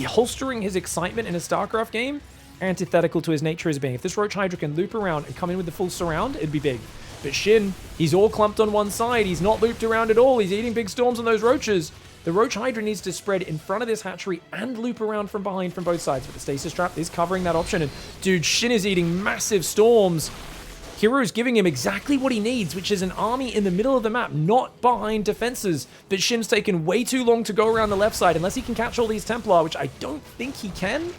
holstering his excitement in a StarCraft game, antithetical to his nature as being. If this Roach Hydra can loop around and come in with the full surround, it'd be big. But Shin, he's all clumped on one side. He's not looped around at all. He's eating big storms on those roaches. The Roach Hydra needs to spread in front of this hatchery and loop around from behind from both sides. But the Stasis Trap is covering that option. And dude, Shin is eating massive storms. herO's giving him exactly what he needs, which is an army in the middle of the map, not behind defenses. But Shin's taken way too long to go around the left side, unless he can catch all these Templar, which I don't think he can.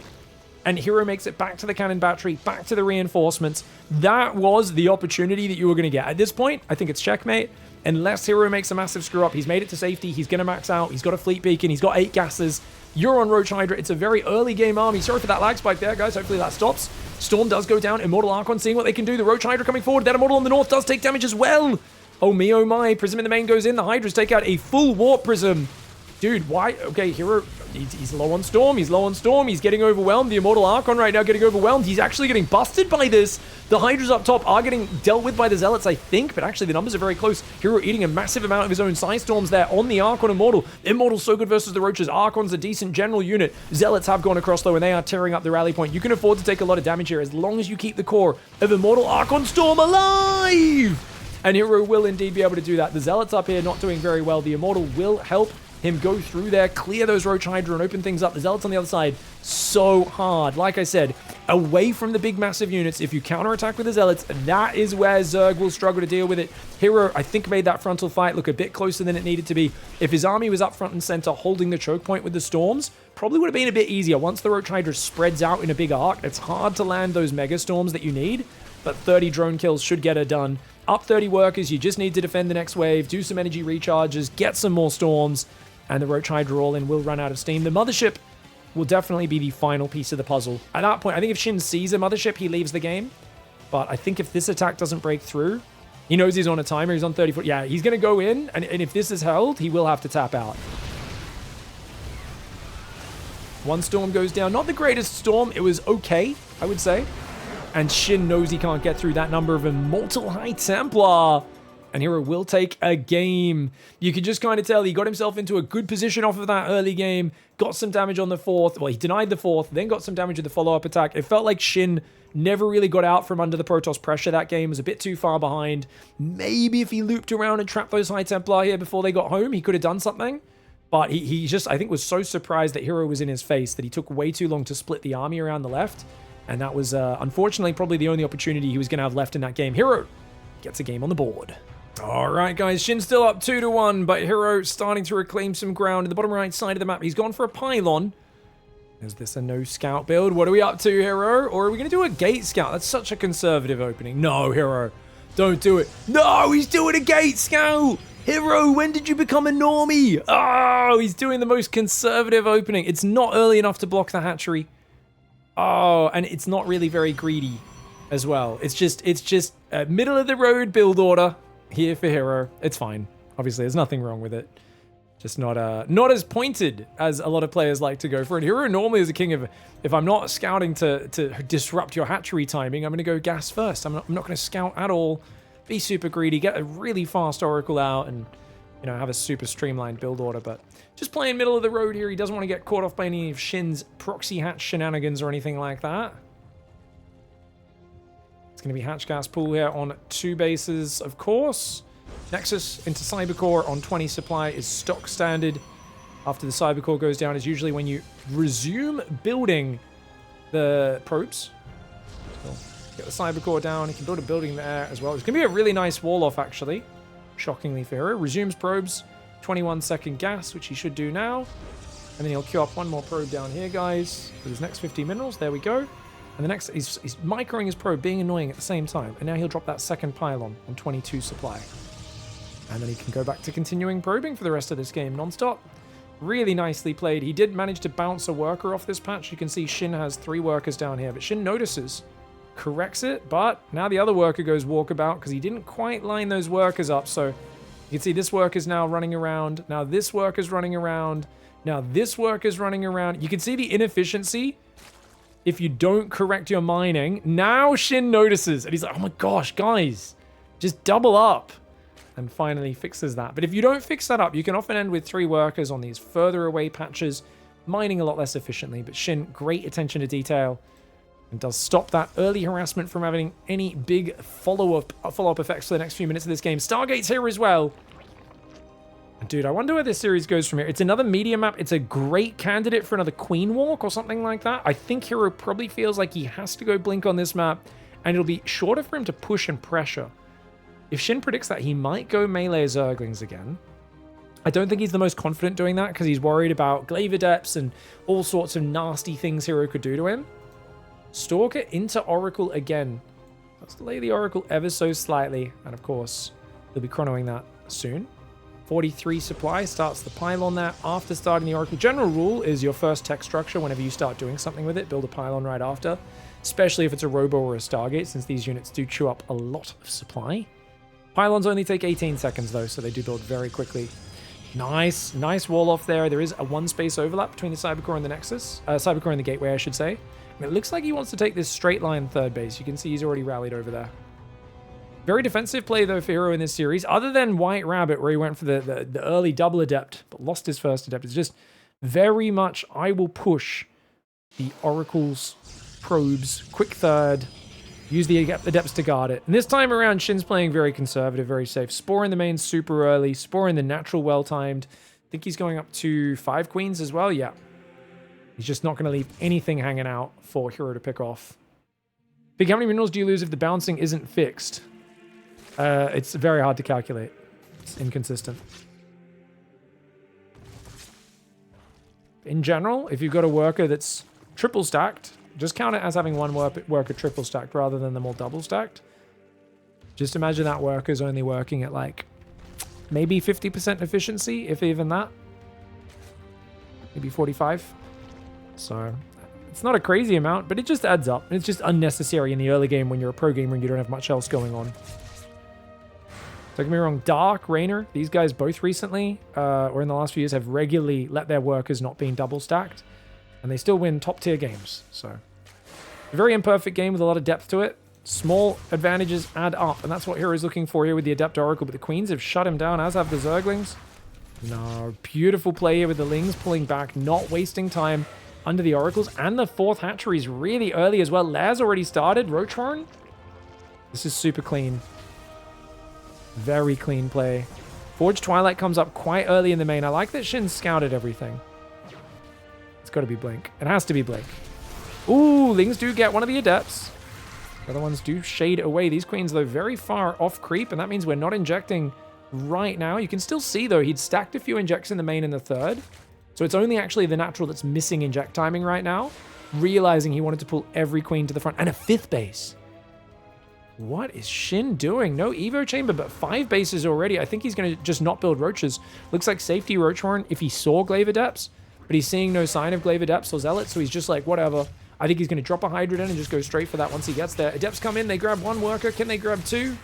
And herO makes it back to the cannon battery, back to the reinforcements. That was the opportunity that you were going to get. At this point, I think it's checkmate. Unless herO makes a massive screw up, he's made it to safety. He's going to max out. He's got a fleet beacon. He's got 8 gases. You're on Roach Hydra. It's a very early game army. Sorry for that lag spike there, guys. Hopefully that stops. Storm does go down. Immortal Archon seeing what they can do. The Roach Hydra coming forward. That Immortal on the north does take damage as well. Oh me, oh my. Prism in the main goes in. The Hydras take out a full Warp Prism. Dude, why? Okay, herO, he's low on Storm. He's low on Storm. He's getting overwhelmed. The Immortal Archon right now getting overwhelmed. He's actually getting busted by this. The Hydras up top are getting dealt with by the Zealots, I think, but actually the numbers are very close. herO eating a massive amount of his own Side Storms there on the Archon Immortal. Immortal's so good versus the Roaches. Archon's a decent general unit. Zealots have gone across though, and they are tearing up the rally point. You can afford to take a lot of damage here as long as you keep the core of Immortal Archon Storm alive! And herO will indeed be able to do that. The Zealots up here not doing very well. The Immortal will help him go through there, clear those Roach Hydra and open things up. The Zealots on the other side, so hard. Like I said, away from the big massive units, if you counterattack with the Zealots, that is where Zerg will struggle to deal with it. herO, I think, made that frontal fight look a bit closer than it needed to be. If his army was up front and center holding the choke point with the Storms, probably would have been a bit easier. Once the Roach Hydra spreads out in a big arc, it's hard to land those Mega Storms that you need, but 30 drone kills should get it done. Up 30 workers, you just need to defend the next wave, do some energy recharges, get some more Storms, and the Roach Hydra all in will run out of steam. The Mothership will definitely be the final piece of the puzzle. At that point, I think if Shin sees a Mothership, he leaves the game. But I think if this attack doesn't break through, he knows he's on a timer, he's on 30 foot. Yeah, he's going to go in, and if this is held, he will have to tap out. One Storm goes down. Not the greatest Storm. It was okay, I would say. And Shin knows he can't get through that number of Immortal High Templar. And herO will take a game. You can just kind of tell he got himself into a good position off of that early game, got some damage on the 4th. Well, he denied the 4th, then got some damage with the follow-up attack. It felt like Shin never really got out from under the Protoss pressure that game, was a bit too far behind. Maybe if he looped around and trapped those High Templar here before they got home, he could have done something. But he just, I think, was so surprised that herO was in his face that he took way too long to split the army around the left. And that was, unfortunately, probably the only opportunity he was going to have left in that game. herO gets a game on the board. All right, guys, Shin's still up 2-1, but herO starting to reclaim some ground in the bottom right side of the map. He's gone for a pylon. Is this a no scout build? What are we up to, herO? Or are we going to do a gate scout? That's such a conservative opening. No, herO, don't do it. No, he's doing a gate scout. herO, when did you become a normie? Oh, he's doing the most conservative opening. It's not early enough to block the hatchery. Oh, and it's not really very greedy as well. It's just a middle of the road build order. Here for herO. It's fine. Obviously, there's nothing wrong with it. Just not as pointed as a lot of players like to go for it. herO normally is a king of, if I'm not scouting to disrupt your hatchery timing, I'm going to go gas first. I'm not going to scout at all. Be super greedy. Get a really fast Oracle out and, you know, have a super streamlined build order. But just playing middle of the road here. He doesn't want to get caught off by any of Shin's proxy hatch shenanigans or anything like that. Going to be hatch gas pool here on 2 bases, of course. Nexus into Cybercore on 20 supply is stock standard. After the Cybercore goes down is usually when you resume building the probes. So get the Cybercore down. You can build a building there as well. It's going to be a really nice wall off, actually. Shockingly for herO. Resumes probes. 21-second gas, which he should do now. And then he'll queue up one more probe down here, guys. With his next 50 minerals. There we go. And the next, he's microing his probe, being annoying at the same time. And now he'll drop that second pylon on 22 supply. And then he can go back to continuing probing for the rest of this game non-stop. Really nicely played. He did manage to bounce a worker off this patch. You can see Shin has 3 workers down here. But Shin notices, corrects it. But now the other worker goes walkabout because he didn't quite line those workers up. So you can see this worker's now running around. Now this worker's running around. Now this worker's running around. You can see the inefficiency. If you don't correct your mining, now Shin notices. And he's like, oh my gosh, guys, just double up. And finally fixes that. But if you don't fix that up, you can often end with 3 workers on these further away patches, mining a lot less efficiently. But Shin, great attention to detail. and does stop that early harassment from having any big follow-up effects for the next few minutes of this game. Stargate's here as well. Dude, I wonder where this series goes from here. It's another media map. It's a great candidate for another Queen Walk or something like that. I think herO probably feels like he has to go Blink on this map, and it'll be shorter for him to push and pressure. If Shin predicts that, he might go melee Zerglings again. I don't think he's the most confident doing that because he's worried about Glaive Adepts and all sorts of nasty things herO could do to him. Stalker into Oracle again. Let's delay the Oracle ever so slightly, and of course, he'll be chronoing that soon. 43 supply starts the pylon there after starting the Oracle. General rule is your first tech structure, whenever you start doing something with it, build a pylon right after, especially if it's a Robo or a Stargate, since these units do chew up a lot of supply. Pylons only take 18 seconds though, so they do build very quickly. Nice wall off there. There is a one space overlap between the Cybercore and the Nexus. Cybercore and the Gateway, I should say. And it looks like he wants to take this straight line third base. You can see he's already rallied over there. Very defensive play, though, for herO in this series. Other than White Rabbit, where he went for the early double Adept, but lost his first Adept. It's just very much, I will push the Oracle's probes, quick third, use the Adepts to guard it. And this time around, Shin's playing very conservative, very safe. Spore in the main super early, Spore in the natural well-timed. I think he's going up to 5 Queens as well, yeah. He's just not going to leave anything hanging out for herO to pick off. Big, how many minerals do you lose if the bouncing isn't fixed? It's very hard to calculate. It's inconsistent. In general, if you've got a worker that's triple stacked, just count it as having one worker triple stacked rather than them all double stacked. Just imagine that worker's only working at like maybe 50% efficiency, if even that. Maybe 45. So it's not a crazy amount, but it just adds up. It's just unnecessary in the early game when you're a pro gamer and you don't have much else going on. Don't get me wrong, Dark, Raynor, these guys both recently, or in the last few years, have regularly let their workers not being double stacked, and they still win top tier games. So, a very imperfect game with a lot of depth to it. Small advantages add up, and that's what herO's looking for here with the Adept Oracle, but the Queens have shut him down, as have the Zerglings. No, beautiful play here with the Lings pulling back, not wasting time under the Oracles, and the 4th hatchery is really early as well. Lair's already started. Roachhorn? This is super clean. Very clean play. Forge Twilight comes up quite early in the main. I like that Shin scouted everything. It's got to be Blink. It has to be Blink. Ooh, Lings do get one of the Adepts. The other ones do shade away. These Queens, though, very far off creep, and that means we're not injecting right now. You can still see, though, he'd stacked a few injects in the main and the third. So it's only actually the natural that's missing inject timing right now, realizing he wanted to pull every Queen to the front. And a 5th base. What is Shin doing? No Evo Chamber, but 5 bases already. I think he's going to just not build Roaches. Looks like safety Roachhorn if he saw Glaive Adepts, but he's seeing no sign of Glaive Adepts or Zealots, so he's just like, whatever. I think he's going to drop a Hydra and just go straight for that once he gets there. Adepts come in, they grab 1 worker. Can they grab 2?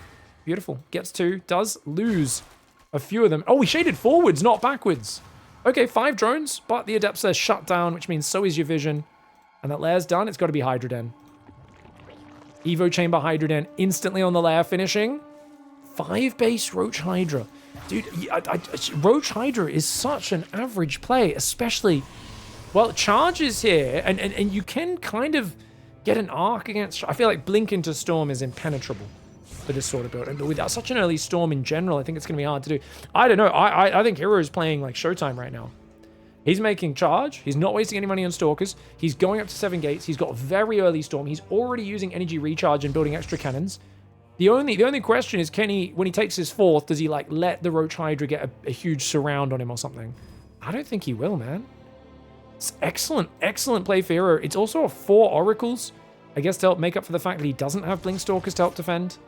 Beautiful. Gets 2. Does lose a few of them. Oh, he shaded forwards, not backwards. Okay, 5 drones, but the Adepts are shut down, which means so is your vision. And that Lair's done. It's got to be Hydra Den. Evo Chamber Hydra Den instantly on the Lair finishing. 5 base Roach Hydra. Dude, Roach Hydra is such an average play, especially... Well, Charge is here, and you can kind of get an arc against... I feel like Blink into Storm is impenetrable for this sort of build. And without such an early Storm in general, I think it's going to be hard to do. I don't know. I think herO is playing like Showtime right now. He's making Charge. He's not wasting any money on Stalkers. He's going up to 7 gates. He's got a very early Storm. He's already using energy recharge and building extra cannons. The only question is, can he, when he takes his 4th, does he like let the Roach Hydra get a huge surround on him or something? I don't think he will, man. It's excellent play for herO. It's also a 4 Oracles, I guess, to help make up for the fact that he doesn't have Blink Stalkers to help defend.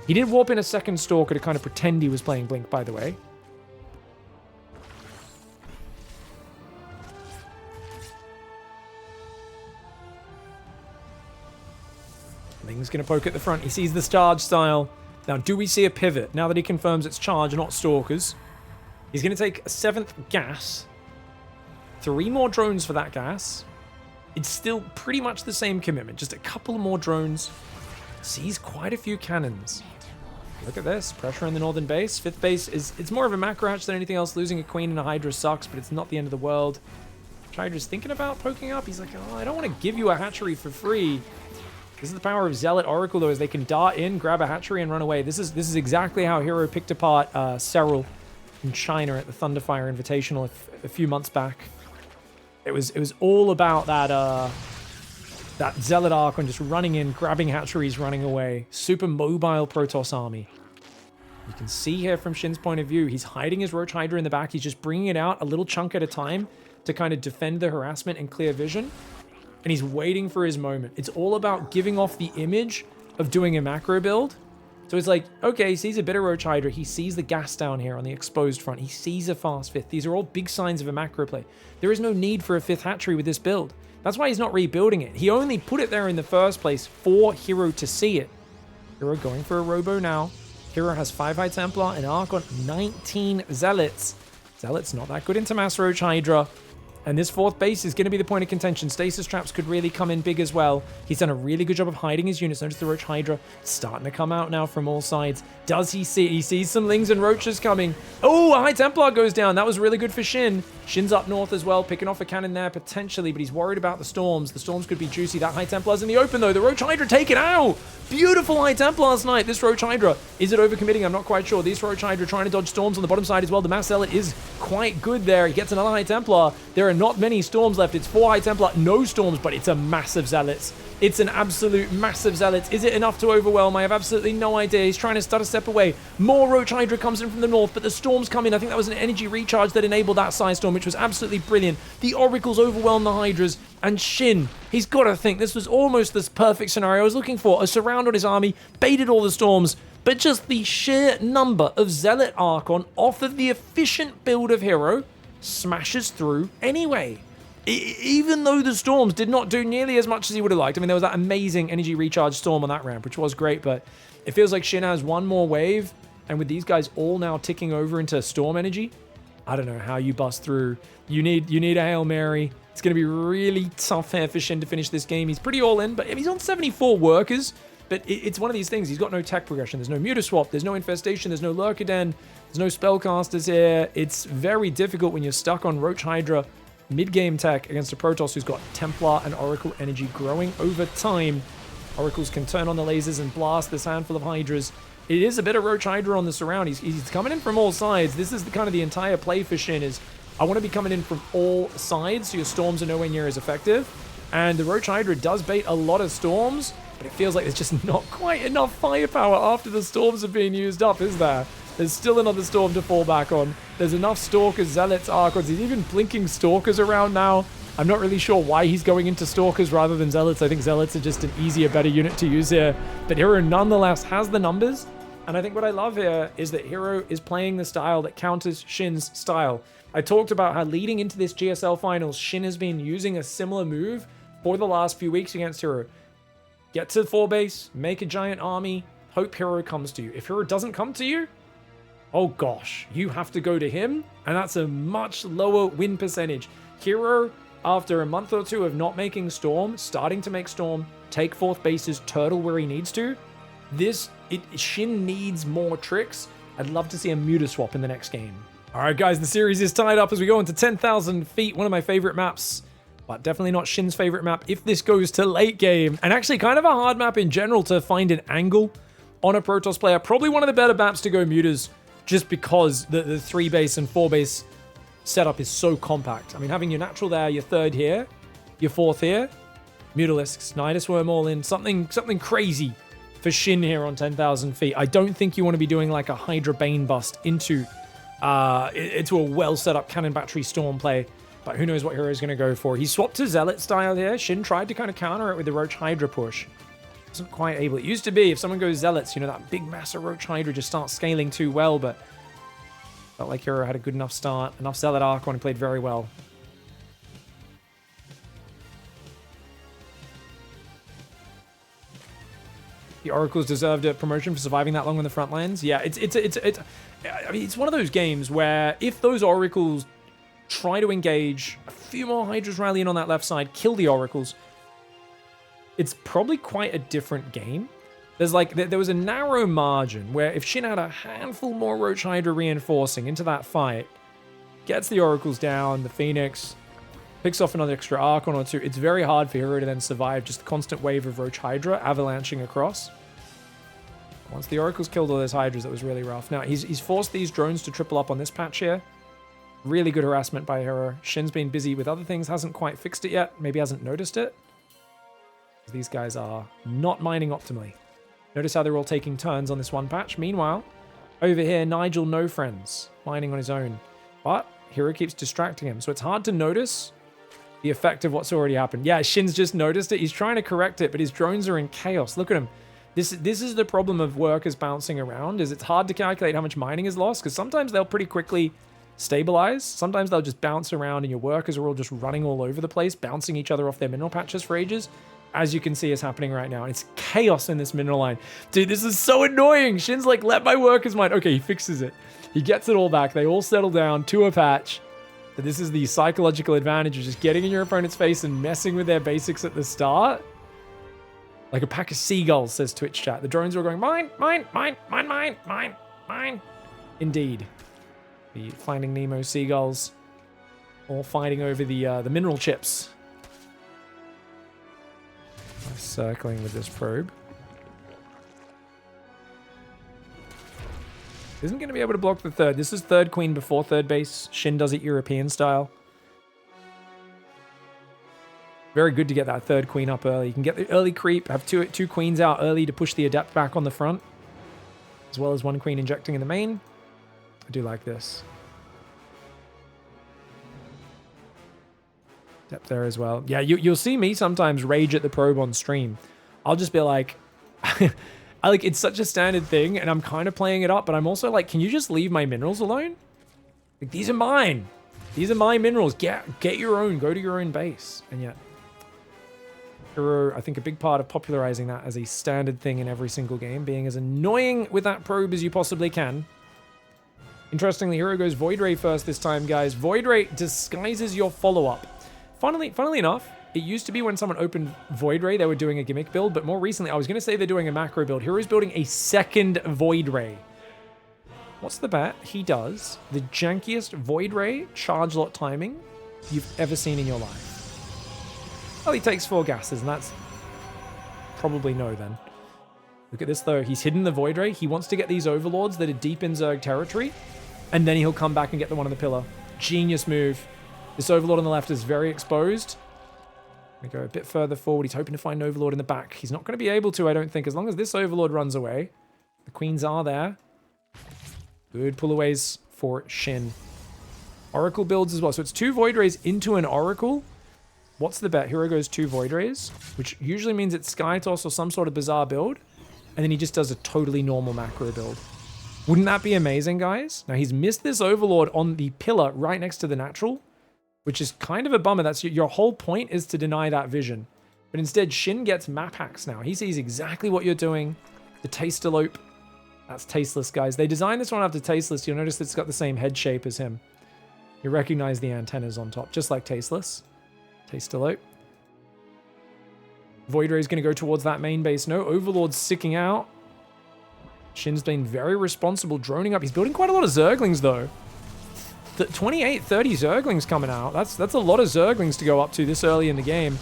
He did warp in a 2nd Stalker to kind of pretend he was playing Blink, by the way. Ling's going to poke at the front. He sees the Charge style. Now, do we see a pivot? Now that he confirms it's Charge, not Stalkers. He's going to take a 7th gas. 3 more drones for that gas. It's still pretty much the same commitment. Just a couple more drones. Sees quite a few cannons. Look at this. Pressure in the northern base. 5th base is... It's more of a macro hatch than anything else. Losing a Queen and a Hydra sucks, but it's not the end of the world. Hydra's thinking about poking up. He's like, oh, I don't want to give you a hatchery for free. This is the power of Zealot Oracle, though, is they can dart in, grab a hatchery, and run away. This is exactly how herO picked apart StarCraft in China at the Thunderfire Invitational a few months back. It was all about that Zealot Archon just running in, grabbing hatcheries, running away. Super mobile Protoss army. You can see here from Shin's point of view, he's hiding his Roach Hydra in the back. He's just bringing it out a little chunk at a time to kind of defend the harassment and clear vision. And he's waiting for his moment. It's all about giving off the image of doing a macro build. So it's like, okay, he sees a bit of Roach Hydra. He sees the gas down here on the exposed front. He sees a fast fifth. These are all big signs of a macro play. There is no need for a fifth hatchery with this build. That's why he's not rebuilding it. He only put it there in the first place for herO to see it. herO going for a Robo now. herO has 5 High Templar, an Archon, 19 Zealots. Zealots not that good into Mass Roach Hydra. And this 4th base is going to be the point of contention. Stasis traps could really come in big as well. He's done a really good job of hiding his units. Notice the Roach Hydra starting to come out now from all sides. Does he see? He sees some Lings and Roaches coming. Oh, a High Templar goes down. That was really good for Shin. Shin's up north as well, picking off a cannon there potentially, but he's worried about the storms. The storms could be juicy. That High Templar's in the open though. The Roach Hydra taken out. Beautiful High Templar last night. This Roach Hydra. Is it overcommitting? I'm not quite sure. These Roach Hydra trying to dodge storms on the bottom side as well. The Mass Zealot is quite good there. He gets another High Templar. There are not many storms left. It's 4 High Templar, no storms, but it's a massive Zealots. It's an absolute massive Zealots. Is it enough to overwhelm? I have absolutely no idea. He's trying to start a step away. More Roach Hydra comes in from the north, but the storms come in. I think that was an energy recharge that enabled that Side Storm, which was absolutely brilliant. The Oracles overwhelm the Hydras, and Shin, he's got to think this was almost this perfect scenario I was looking for. A surround on his army, baited all the storms, but just the sheer number of Zealot Archon off of the efficient build of herO smashes through anyway. Even though the storms did not do nearly as much as he would have liked. I mean, there was that amazing energy recharge storm on that ramp, which was great, but it feels like Shin has one more wave, and with these guys all now ticking over into storm energy, I don't know how you bust through. You need a Hail Mary. It's going to be really tough here for Shin to finish this game. He's pretty all in, but he's on 74 workers, but it's one of these things. He's got no tech progression. There's no Mutaswap. There's no Infestation. There's no Lurker Den. There's no Spellcasters here. It's very difficult when you're stuck on Roach Hydra mid-game tech against a Protoss who's got Templar and Oracle energy growing over time. Oracles can turn on the lasers and blast this handful of Hydras. It is a bit of Roach Hydra on the surround. He's coming in from all sides. This is the entire play for Shin is, I want to be coming in from all sides so your storms are nowhere near as effective. And the Roach Hydra does bait a lot of storms, but it feels like there's just not quite enough firepower after the storms are being used up, is there? There's still another storm to fall back on. There's enough Stalkers, Zealots, Archons. He's even blinking Stalkers around now. I'm not really sure why he's going into Stalkers rather than Zealots. I think Zealots are just an easier, better unit to use here. But herO nonetheless has the numbers. And I think what I love here is that herO is playing the style that counters Shin's style. I talked about how leading into this GSL finals, Shin has been using a similar move for the last few weeks against herO. Get to 4 base, make a giant army, hope herO comes to you. If herO doesn't come to you, oh gosh, you have to go to him, and that's a much lower win percentage. herO, after a month or two of not making Storm, starting to make Storm, take 4th bases, turtle where he needs to. Shin needs more tricks. I'd love to see a Mutaswap in the next game. All right, guys, the series is tied up as we go into 10,000 feet, one of my favorite maps, but definitely not Shin's favorite map if this goes to late game. And actually kind of a hard map in general to find an angle on a Protoss player. Probably one of the better maps to go Mutas, just because the 3 base and 4 base setup is so compact. I mean, having your natural there, your 3rd here, your 4th here, Mutalisks, Nidus Worm all in, something crazy for Shin here on 10,000 feet. I don't think you want to be doing like a Hydra Bane bust into a well set up cannon battery storm play, but who knows what hero is going to go for. He swapped to Zealot style here. Shin tried to kind of counter it with the Roach Hydra push. Wasn't quite able. It used to be if someone goes Zealots, you know, that big massive Roach Hydra just starts scaling too well, but felt like herO had a good enough start. Enough Zealot Archon, he played very well. The Oracles deserved a promotion for surviving that long on the front lines. Yeah, I mean, it's one of those games where if those Oracles try to engage, a few more Hydras rally in on that left side, kill the Oracles, it's probably quite a different game. There was a narrow margin where if Shin had a handful more Roach Hydra reinforcing into that fight, gets the Oracles down, the Phoenix, Picks off another extra Archon or two. It's very hard for herO to then survive just the constant wave of Roach Hydra avalanching across. Once the Oracle's killed all those Hydras, it was really rough. Now, he's forced these drones to triple up on this patch here. Really good harassment by herO. Shin's been busy with other things, hasn't quite fixed it yet. Maybe hasn't noticed it. These guys are not mining optimally. Notice how they're all taking turns on this one patch. Meanwhile, over here, Nigel, no friends, mining on his own. But herO keeps distracting him, so it's hard to notice the effect of what's already happened. Yeah, Shin's just noticed it. He's trying to correct it, but his drones are in chaos. Look at him. This is the problem of workers bouncing around, is it's hard to calculate how much mining is lost, because sometimes they'll pretty quickly stabilize. Sometimes they'll just bounce around, and your workers are all just running all over the place, bouncing each other off their mineral patches for ages. As you can see is happening right now. And it's chaos in this mineral line. Dude, this is so annoying. Shin's like, let my workers mine. Okay, he fixes it. He gets it all back. They all settle down to a patch. But this is the psychological advantage of just getting in your opponent's face and messing with their basics at the start. Like a pack of seagulls, says Twitch chat. The drones are all going, mine, mine, mine, mine, mine, mine, mine. Indeed. The Finding Nemo seagulls all fighting over the mineral chips. Circling with this probe. Isn't going to be able to block the third. This is third queen before third base. Shin does it European style. Very good to get that third queen up early. You can get the early creep, have two queens out early to push the adept back on the front, as well as one queen injecting in the main. I do like this. Depth there as well. Yeah, you'll see me sometimes rage at the probe on stream. I'll just be like, it's such a standard thing, and I'm kind of playing it up, but I'm also like, can you just leave my minerals alone? Like, these are mine. These are my minerals. Get your own. Go to your own base. And yet, herO, I think a big part of popularizing that as a standard thing in every single game, being as annoying with that probe as you possibly can. Interestingly, herO goes Void Ray first this time, guys. Void Ray disguises your follow-up. Funnily enough, it used to be when someone opened Void Ray, they were doing a gimmick build, but more recently, I was going to say they're doing a macro build. hero's building a second Void Ray. What's the bet? He does the jankiest Void Ray charge lot timing you've ever seen in your life. Well, he takes 4 gases, and that's probably no then. Look at this, though. He's hidden the Void Ray. He wants to get these Overlords that are deep in Zerg territory, and then he'll come back and get the one on the pillar. Genius move. This Overlord on the left is very exposed. We go a bit further forward. He's hoping to find an Overlord in the back. He's not going to be able to, I don't think, as long as this Overlord runs away. The queens are there. Good pullaways for Shin. Oracle builds as well. So it's 2 Void Rays into an Oracle. What's the bet? herO goes 2 Void Rays, which usually means it's Sky Toss or some sort of bizarre build. And then he just does a totally normal macro build. Wouldn't that be amazing, guys? Now, he's missed this Overlord on the pillar right next to the natural, which is kind of a bummer. That's your whole point, is to deny that vision. But instead, Shin gets map hacks now. He sees exactly what you're doing. The Tastelope. That's Tasteless, guys. They designed this one after Tasteless. You'll notice it's got the same head shape as him. You recognize the antennas on top, just like Tasteless. Tastelope. Void Ray is going to go towards that main base. No, Overlord's sticking out. Shin's been very responsible, droning up. He's building quite a lot of Zerglings, though. 28, 30 Zerglings coming out. That's a lot of Zerglings to go up to this early in the game.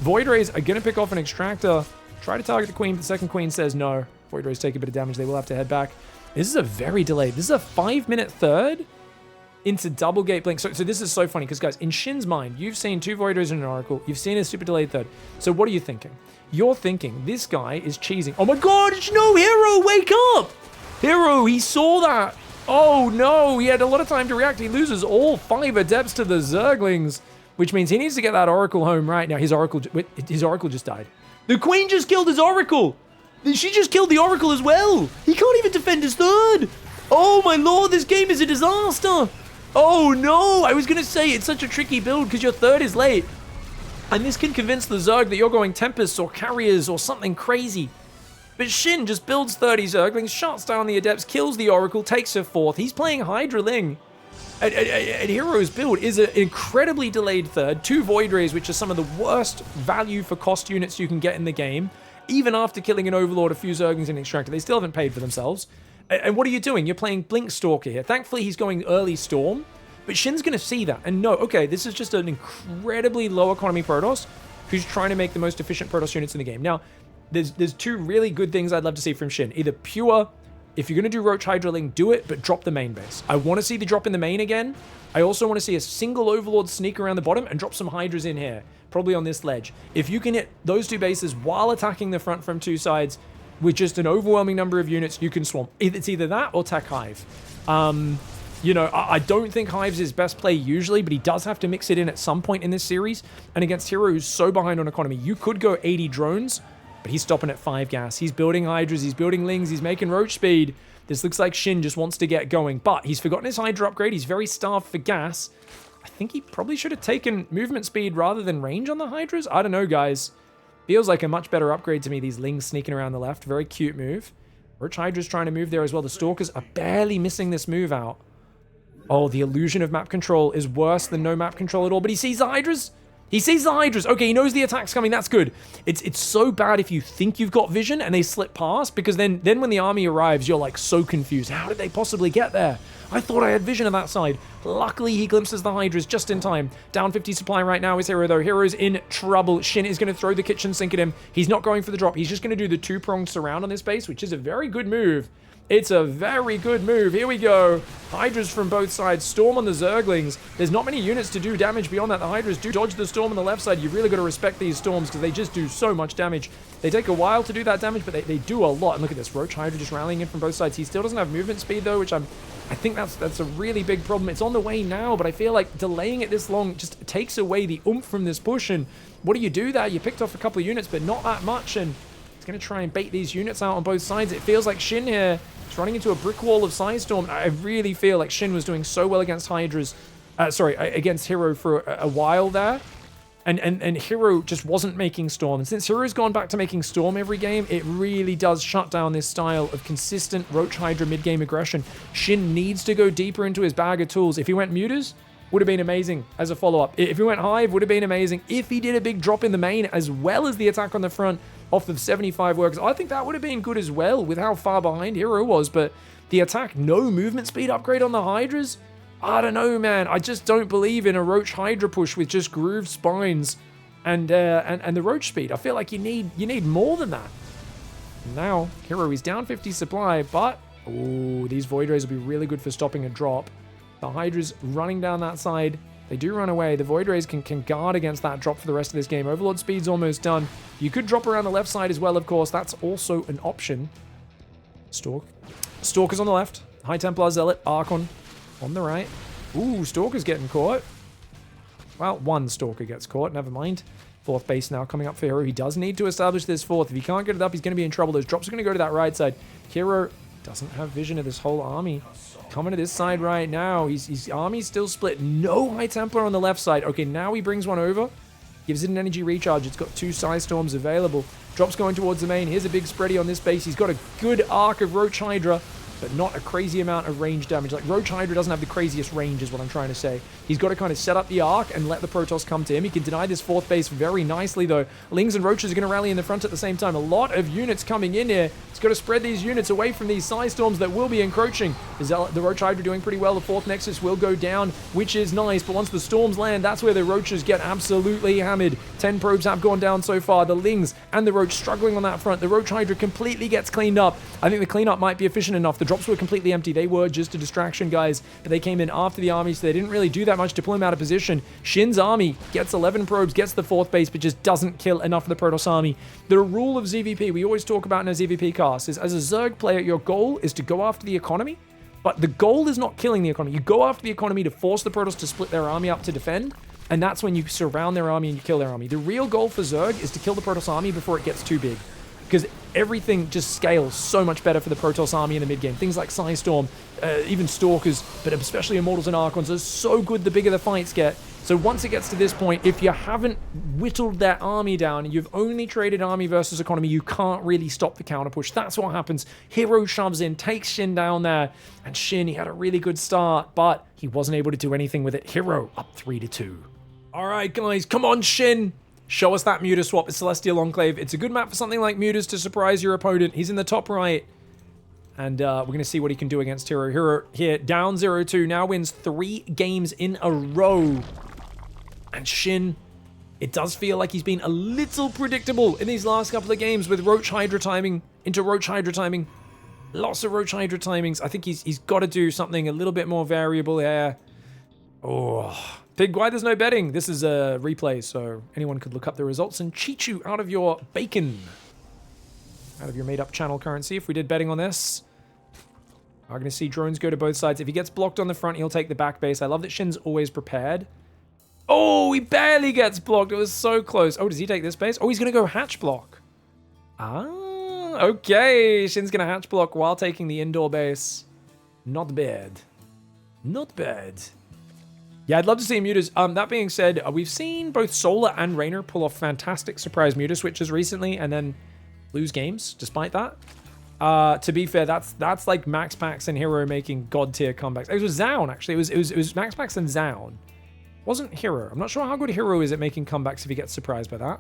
Void Rays are going to pick off an Extractor. Try to target the Queen, but the second Queen says no. Void Rays take a bit of damage. They will have to head back. This is a very delayed. This is a 5-minute third into double gate blink. So this is so funny because, guys, in Shin's mind, you've seen 2 Void Rays and an Oracle. You've seen a super delayed third. So what are you thinking? You're thinking this guy is cheesing. Oh my god, no, herO, wake up! herO, he saw that. Oh no, he had a lot of time to react. He loses all 5 adepts to the Zerglings, which means he needs to get that Oracle home right now. His Oracle just died. The Queen just killed his Oracle. She just killed the Oracle as well. He can't even defend his third. Oh my lord, this game is a disaster. Oh no, I was going to say it's such a tricky build because your third is late. And this can convince the Zerg that you're going Tempests or Carriers or something crazy. But Shin just builds 30 Zerglings, shuts down the Adepts, kills the Oracle, takes her 4th. He's playing Hydra Ling. And herO's build is an incredibly delayed third. 2 Void Rays, which are some of the worst value for cost units you can get in the game. Even after killing an Overlord, a few Zerglings, and an Extractor, they still haven't paid for themselves. And what are you doing? You're playing Blink Stalker here. Thankfully, he's going early Storm. But Shin's going to see that and know, okay, this is just an incredibly low economy Protoss who's trying to make the most efficient Protoss units in the game. Now, there's two really good things I'd love to see from Shin. Either pure, if you're going to do Roach Hydraling, do it, but drop the main base. I want to see the drop in the main again. I also want to see a single Overlord sneak around the bottom and drop some Hydras in here, probably on this ledge. If you can hit those two bases while attacking the front from two sides with just an overwhelming number of units, you can swarm. It's either that or Tech Hive. You know, I don't think Hive's his best play usually, but he does have to mix it in at some point in this series. And against herO, who's so behind on economy, you could go 80 drones, but he's stopping at 5 gas. He's building Hydras, he's building Lings, he's making Roach speed. This looks like Shin just wants to get going, but he's forgotten his Hydra upgrade. He's very starved for gas. I think he probably should have taken movement speed rather than range on the Hydras. I don't know, guys. Feels like a much better upgrade to me, these Lings sneaking around the left. Very cute move. Roach Hydra's trying to move there as well. The Stalkers are barely missing this move out. Oh, the illusion of map control is worse than no map control at all, but he sees the Hydras. He sees the Hydras. Okay, he knows the attack's coming. That's good. It's so bad if you think you've got vision and they slip past, because then when the army arrives, you're like so confused. How did they possibly get there? I thought I had vision on that side. Luckily, he glimpses the Hydras just in time. Down 50 supply right now is herO, though. herO's in trouble. Shin is going to throw the kitchen sink at him. He's not going for the drop. He's just going to do the two-pronged surround on this base, which is a very good move. It's a very good move. Here we go. Hydras from both sides. Storm on the Zerglings. There's not many units to do damage beyond that. The Hydras do dodge the Storm on the left side. You've really got to respect these Storms because they just do so much damage. They take a while to do that damage, but they do a lot. And look at this. Roach Hydra just rallying in from both sides. He still doesn't have movement speed, though, which I think that's a really big problem. It's on the way now, but I feel like delaying it this long just takes away the oomph from this push. And what do you do there? You picked off a couple of units, but not that much. And it's going to try and bait these units out on both sides. It feels like Shin here is running into a brick wall of Psystorm. I really feel like Shin was doing so well against Hydras, against herO for a while there. And herO just wasn't making Storm. And since hero's gone back to making Storm every game, it really does shut down this style of consistent Roach Hydra mid-game aggression. Shin needs to go deeper into his bag of tools. If he went Mutas, would have been amazing as a follow-up. If he went Hive, would have been amazing. If he did a big drop in the main, as well as the attack on the front off the 75 workers, I think that would have been good as well with how far behind herO was. But the attack, no movement speed upgrade on the Hydras? I don't know, man. I just don't believe in a Roach Hydra push with just grooved spines and the Roach speed. I feel like you need more than that. Now, herO is down 50 supply, but oh, these Void Rays will be really good for stopping a drop. The Hydra's running down that side. They do run away. The Void Rays can guard against that drop for the rest of this game. Overlord speed's almost done. You could drop around the left side as well, of course. That's also an option. Stalker's on the left. High Templar Zealot. Archon on the right. Ooh, Stalker's getting caught. Well, one Stalker gets caught. Never mind. Fourth base now coming up for herO. He does need to establish this fourth. If he can't get it up, he's going to be in trouble. Those drops are going to go to that right side. herO doesn't have vision of this whole army. Coming to this side right now. His army's still split. No High Templar on the left side. Okay, now he brings one over. Gives it an energy recharge. It's got 2 Psystorms available. Drops going towards the main. Here's a big spready on this base. He's got a good arc of Roach Hydra, but not a crazy amount of range damage. Like, Roach Hydra doesn't have the craziest range is what I'm trying to say. He's got to kind of set up the arc and let the Protoss come to him. He can deny this fourth base very nicely, though. Lings and Roaches are going to rally in the front at the same time. A lot of units coming in here. He's got to spread these units away from these Psystorms that will be encroaching. The Roach Hydra doing pretty well. The fourth Nexus will go down, which is nice, but once the Storms land, that's where the Roaches get absolutely hammered. 10 probes have gone down so far. The Lings and the Roach struggling on that front. The Roach Hydra completely gets cleaned up. I think the cleanup might be efficient enough. The drops were completely empty. They were just a distraction, guys, but they came in after the army, so they didn't really do that much to pull him out of position. Shin's army gets 11 probes, gets the fourth base, but just doesn't kill enough of the Protoss army. The rule of ZVP, we always talk about in our ZVP cast, is as a Zerg player, your goal is to go after the economy, but the goal is not killing the economy. You go after the economy to force the Protoss to split their army up to defend, and that's when you surround their army and you kill their army. The real goal for Zerg is to kill the Protoss army before it gets too big, because everything just scales so much better for the Protoss army in the mid-game. Things like Psystorm, even Stalkers, but especially Immortals and Archons are so good the bigger the fights get. So once it gets to this point, if you haven't whittled that army down, and you've only traded army versus economy, you can't really stop the counter push. That's what happens. herO shoves in, takes Shin down there, and Shin, he had a really good start, but he wasn't able to do anything with it. herO up 3-2. All right, guys, come on, Shin. Show us that Muta swap. It's Celestial Enclave. It's a good map for something like Mutas to surprise your opponent. He's in the top right. And we're going to see what he can do against herO. herO here, down 0-2, now wins 3 games in a row. And Shin, it does feel like he's been a little predictable in these last couple of games with Roach Hydra timing into Roach Hydra timing. Lots of Roach Hydra timings. I think he's got to do something a little bit more variable here. Oh, Pig, why there's no betting? This is a replay, so anyone could look up the results and cheat you out of your bacon. Out of your made-up channel currency if we did betting on this. I'm going to see drones go to both sides. If he gets blocked on the front, he'll take the back base. I love that Shin's always prepared. Oh, he barely gets blocked. It was so close. Oh, does he take this base? Oh, he's going to go hatch block. Ah, okay. Shin's going to hatch block while taking the indoor base. Not bad. Not bad. Yeah, I'd love to see mutas. That being said, we've seen both Solar and Raynor pull off fantastic surprise muta switches recently and then lose games despite that. To be fair, that's like Max Pax and herO making god tier comebacks. It was Zaun actually. It was Max Pax and Zaun. Wasn't herO. I'm not sure how good herO is at making comebacks if he gets surprised by that.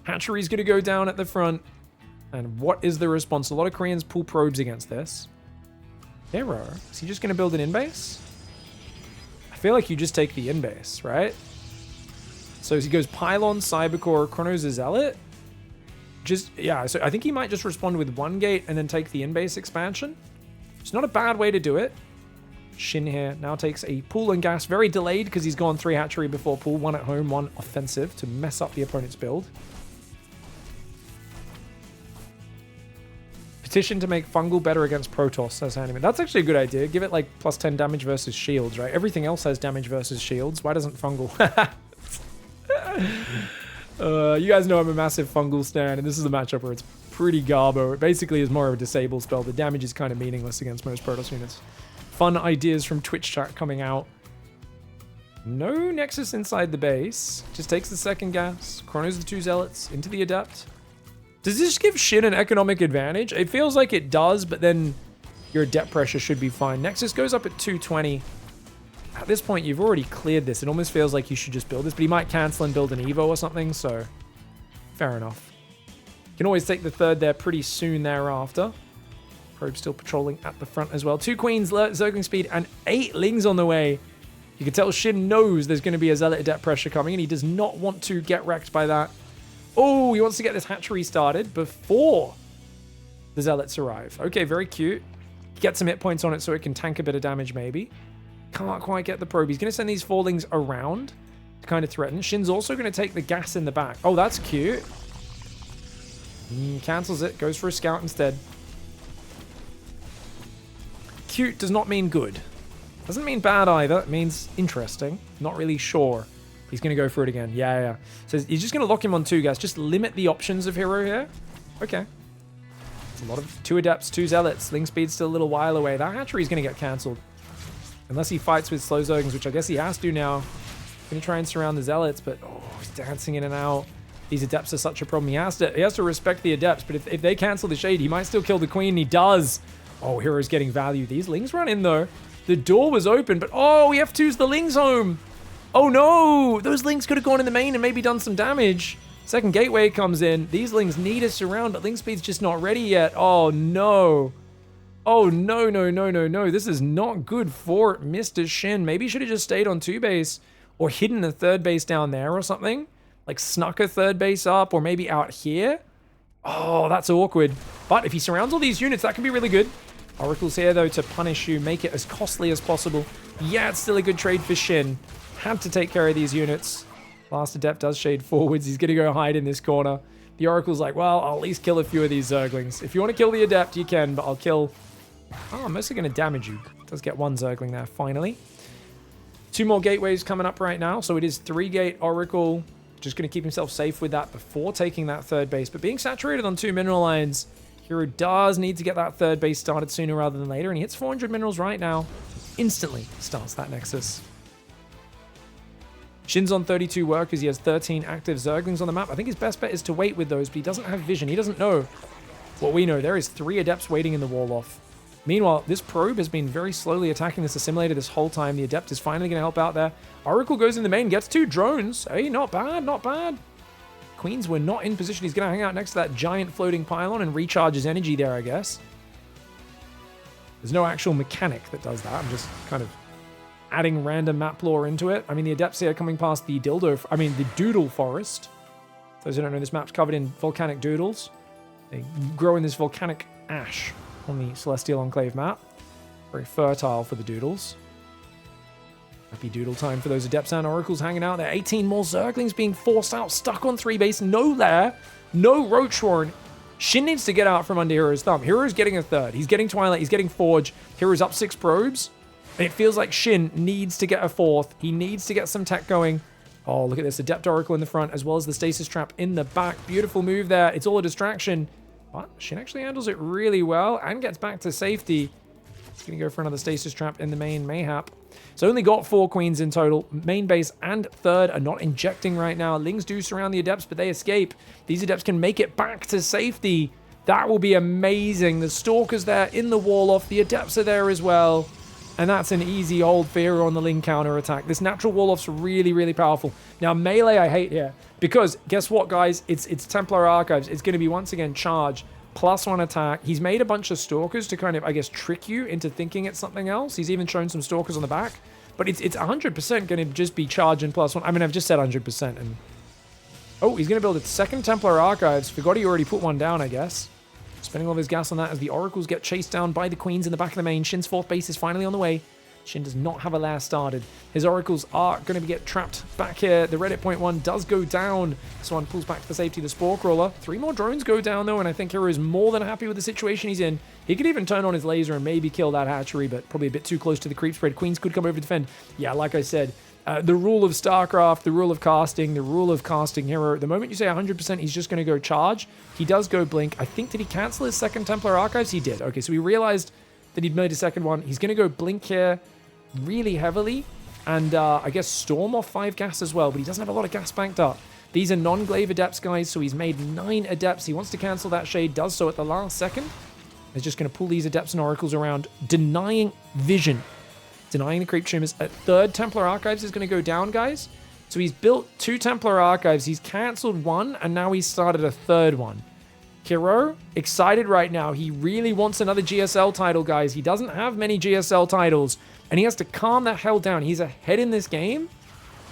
Hatchery's going to go down at the front. And what is the response? A lot of Koreans pull probes against this. herO, is he just going to build an in-base? I feel like you just take the in-base, right? So he goes Pylon, Cybercore, Chronos, Zealot. Yeah, so I think he might just respond with one gate and then take the in-base expansion. It's not a bad way to do it. Shin here now takes a pool and gas. Very delayed because he's gone 3 hatchery before pool. 1 at home, 1 offensive to mess up the opponent's build. Petition to make Fungal better against Protoss, says Handyman. That's actually a good idea. Give it like plus 10 damage versus shields, right? Everything else has damage versus shields. Why doesn't Fungal? You guys know I'm a massive Fungal stan, and this is a matchup where it's pretty garbo. It basically is more of a disable spell. The damage is kind of meaningless against most Protoss units. Fun ideas from Twitch chat coming out. No Nexus inside the base. Just takes the second gas. Chronos the 2 Zealots into the Adept. Does this give Shin an economic advantage? It feels like it does, but then your Adept pressure should be fine. Nexus goes up at 220. At this point, you've already cleared this. It almost feels like you should just build this, but he might cancel and build an Evo or something, so fair enough. You can always take the third there pretty soon thereafter. Probe still patrolling at the front as well. 2 Queens, Zergling speed, and 8 Lings on the way. You can tell Shin knows there's going to be a Zealot Adept pressure coming, and he does not want to get wrecked by that. Oh, he wants to get this hatchery started before the Zealots arrive. Okay, very cute. Get some hit points on it so it can tank a bit of damage, maybe. Can't quite get the probe. He's going to send these 4 Lings around to kind of threaten. Shin's also going to take the gas in the back. Oh, that's cute. Cancels it. Goes for a scout instead. Cute does not mean good. Doesn't mean bad either. It means interesting. Not really sure. He's going to go for it again. Yeah. So he's just going to lock him on 2 gas. Just limit the options of herO here. Okay. It's a lot of 2 Adepts, 2 Zealots. Ling speed's still a little while away. That hatchery's going to get cancelled. Unless he fights with slow Zerglings, which I guess he has to now. Going to try and surround the Zealots, but oh, he's dancing in and out. These Adepts are such a problem. He has to respect the Adepts, but if they cancel the Shade, he might still kill the Queen, and he does. Oh, herO's getting value. These Lings run in, though. The door was open, but oh, he F2's the Lings home. Oh, no. Those Lings could have gone in the main and maybe done some damage. Second gateway comes in. These Lings need a surround, but Ling speed's just not ready yet. Oh, no. Oh, no. This is not good for Mr. Shin. Maybe he should have just stayed on 2 base or hidden a 3rd base down there or something. Like snuck a 3rd base up or maybe out here. Oh, that's awkward. But if he surrounds all these units, that can be really good. Oracle's here, though, to punish you, make it as costly as possible. Yeah, it's still a good trade for Shin. Had to take care of these units. Last Adept does shade forwards. He's going to go hide in this corner. The Oracle's like, well, I'll at least kill a few of these Zerglings. If you want to kill the Adept, you can, but I'll kill... Oh, I'm mostly going to damage you. Does get 1 Zergling there, finally. 2 more gateways coming up right now. So it is 3-gate Oracle. Just going to keep himself safe with that before taking that 3rd base. But being saturated on 2 mineral lines, herO does need to get that 3rd base started sooner rather than later. And he hits 400 minerals right now. Instantly starts that Nexus. Shin's on 32 workers. He has 13 active Zerglings on the map. I think his best bet is to wait with those, but he doesn't have vision. He doesn't know what we know. There is 3 Adepts waiting in the wall off. Meanwhile, this probe has been very slowly attacking this assimilator this whole time. The Adept is finally going to help out there. Oracle goes in the main, gets 2 drones. Hey, not bad, not bad. Queens were not in position. He's going to hang out next to that giant floating pylon and recharge his energy there, I guess. There's no actual mechanic that does that. I'm just kind of adding random map lore into it. I mean, the Adepts here coming past the the Doodle Forest. Those who don't know, this map's covered in volcanic doodles. They grow in this volcanic ash on the Celestial Enclave map. Very fertile for the doodles. Happy doodle time for those Adepts and Oracles hanging out there. 18 more Zerglings being forced out, stuck on 3 base. No Lair, no Roach Warren. Shin needs to get out from under hero's thumb. Hero's getting a third. He's getting Twilight. He's getting Forge. Hero's up 6 probes. And it feels like Shin needs to get a 4th. He needs to get some tech going. Oh, look at this. Adept Oracle in the front, as well as the Stasis Trap in the back. Beautiful move there. It's all a distraction. But Shin actually handles it really well and gets back to safety. He's going to go for another Stasis Trap in the main Mayhap. So only got 4 queens in total. Main base and third are not injecting right now. Lings do surround the Adepts, but they escape. These Adepts can make it back to safety. That will be amazing. The Stalker's there in the wall off. The Adepts are there as well. And that's an easy hold for hero on the Ling counter attack. This natural wall off's really, really powerful. Now, melee I hate here. Because guess what, guys? It's Templar Archives. It's going to be, once again, charge. +1 attack. He's made a bunch of Stalkers to kind of, I guess, trick you into thinking it's something else. He's even shown some Stalkers on the back. But it's 100% going to just be charge and +1. I mean, I've just said 100%. And oh, he's going to build a second Templar Archives. Forgot he already put one down, I guess. Spending all of his gas on that as the Oracles get chased down by the Queens in the back of the main. Shin's 4th base is finally on the way. Shin does not have a lair started. His Oracles are going to get trapped back here. The Reddit point 1 does go down. This one pulls back for safety the Spore Crawler. 3 more drones go down, though, and I think hero is more than happy with the situation he's in. He could even turn on his laser and maybe kill that hatchery, but probably a bit too close to the creep spread. Queens could come over to defend. Yeah, like I said, the rule of StarCraft, the rule of casting hero. The moment you say 100%, he's just going to go charge. He does go blink. I think, did he cancel his second Templar Archives? He did. Okay, so he realized that he'd made a second one. He's going to go blink here really heavily. And I guess storm off 5 gas as well, but he doesn't have a lot of gas banked up. These are non-glaive Adepts, guys, so he's made 9 Adepts. He wants to cancel that Shade, does so at the last second. He's just going to pull these Adepts and Oracles around, denying vision. Denying the creep trimmers. A third Templar Archives is going to go down, guys. So he's built 2 Templar Archives. He's cancelled 1, and now he's started a 3rd one. herO, excited right now. He really wants another GSL title, guys. He doesn't have many GSL titles, and he has to calm the hell down. He's ahead in this game,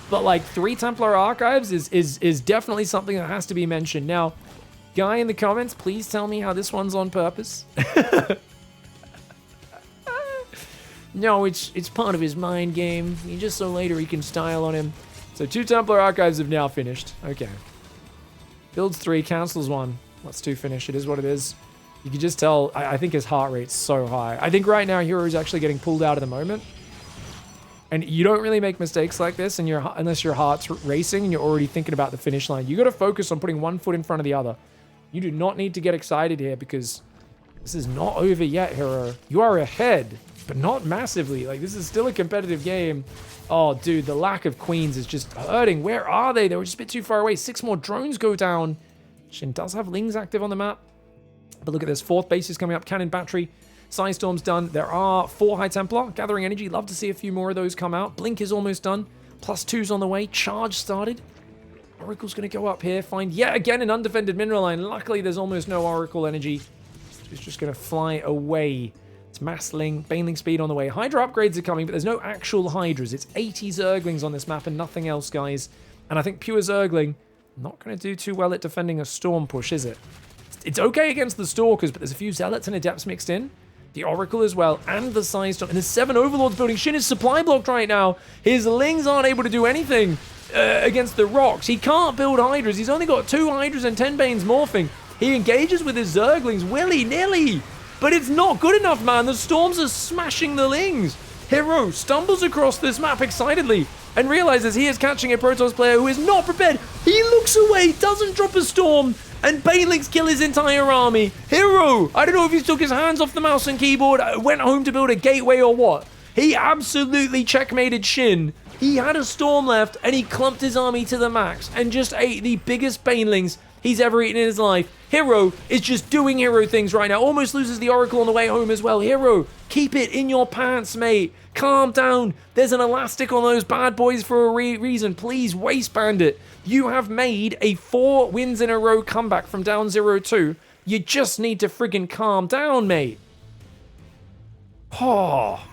but like 3 Templar Archives is definitely something that has to be mentioned. Now, guy in the comments, please tell me how this one's on purpose. No, it's part of his mind game. Just so later he can style on him. So 2 Templar Archives have now finished. Okay. Builds 3, cancels 1. Let's 2 finish. It is what it is. You can just tell, I think his heart rate's so high. I think right now hero is actually getting pulled out of the moment. And you don't really make mistakes like this unless your heart's racing and you're already thinking about the finish line. You got to focus on putting one foot in front of the other. You do not need to get excited here because this is not over yet, herO. You are ahead, but not massively. Like, this is still a competitive game. Oh, dude, the lack of queens is just hurting. Where are they? They were just a bit too far away. 6 more drones go down. Shin does have Lings active on the map. But look at this. 4th base is coming up. Cannon battery. Psystorm's done. There are 4 High Templar. Gathering energy. Love to see a few more of those come out. Blink is almost done. +2's on the way. Charge started. Oracle's going to go up here. Find yet again an undefended mineral line. Luckily, there's almost no Oracle energy. It's just going to fly away. It's Massling. Baneling speed on the way. Hydra upgrades are coming, but there's no actual Hydras. It's 80 Zerglings on this map and nothing else, guys. And I think pure Zergling not going to do too well at defending a Storm push, is it? It's okay against the Stalkers, but there's a few Zealots and Adepts mixed in. The Oracle as well, and the Psystorm. And there's 7 Overlords building. Shin is supply blocked right now. His Lings aren't able to do anything against the rocks. He can't build Hydras. He's only got 2 Hydras and 10 Banes morphing. He engages with his Zerglings willy-nilly. But it's not good enough, man. The Storms are smashing the Lings. herO stumbles across this map excitedly and realizes he is catching a Protoss player who is not prepared. He looks away, doesn't drop a Storm, and Banelings kill his entire army. herO, I don't know if he took his hands off the mouse and keyboard, went home to build a gateway or what. He absolutely checkmated Shin. He had a Storm left, and he clumped his army to the max and just ate the biggest Banelings he's ever eaten in his life. herO is just doing herO things right now. Almost loses the Oracle on the way home as well. herO, keep it in your pants, mate. Calm down. There's an elastic on those bad boys for a reason. Please waistband it. You have made a 4 wins in a row comeback from down 0-2. You just need to friggin' calm down, mate. Oh.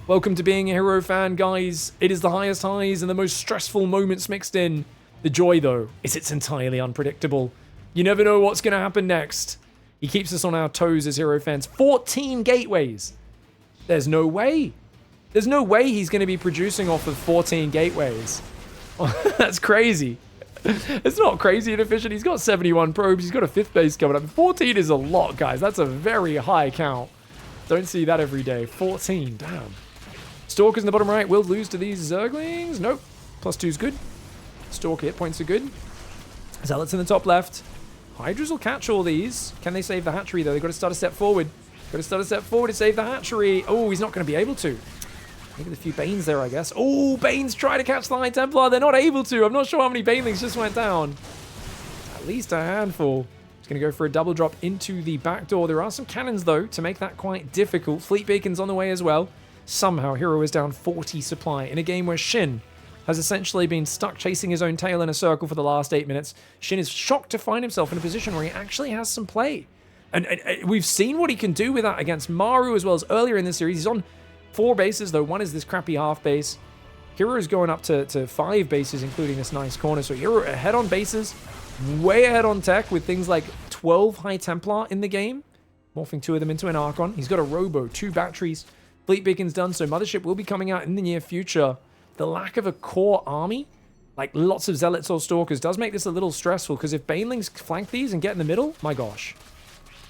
Welcome to being a herO fan, guys. It is the highest highs and the most stressful moments mixed in. The joy, though, is it's entirely unpredictable. You never know what's going to happen next. He keeps us on our toes as herO fans. 14 gateways. There's no way. There's no way he's going to be producing off of 14 gateways. That's crazy. It's not crazy and efficient. He's got 71 probes. He's got a 5th base coming up. 14 is a lot, guys. That's a very high count. Don't see that every day. 14, damn. Stalkers in the bottom right will lose to these Zerglings. Nope. +2 is good. Stalker hit points are good. Zealots in the top left. Hydras will catch all these. Can they save the hatchery, though? They've got to start a step forward. Got to start a step forward to save the hatchery. Oh, he's not going to be able to. Maybe a few Banes there, I guess. Oh, Banes try to catch the High Templar. They're not able to. I'm not sure how many Banelings just went down. At least a handful. He's going to go for a double drop into the back door. There are some cannons, though, to make that quite difficult. Fleet Beacon's on the way as well. Somehow, herO is down 40 supply in a game where Shin has essentially been stuck chasing his own tail in a circle for the last 8 minutes. Shin is shocked to find himself in a position where he actually has some play. And we've seen what he can do with that against Maru as well as earlier in the series. He's on 4 bases, though. One is this crappy half base. herO is going up to 5 bases, including this nice corner. So herO ahead on bases, way ahead on tech with things like 12 High Templar in the game. Morphing 2 of them into an Archon. He's got a Robo, 2 batteries. Fleet Beacon's done, so Mothership will be coming out in the near future. The lack of a core army, like lots of Zealots or Stalkers, does make this a little stressful, because if Banelings flank these and get in the middle, my gosh.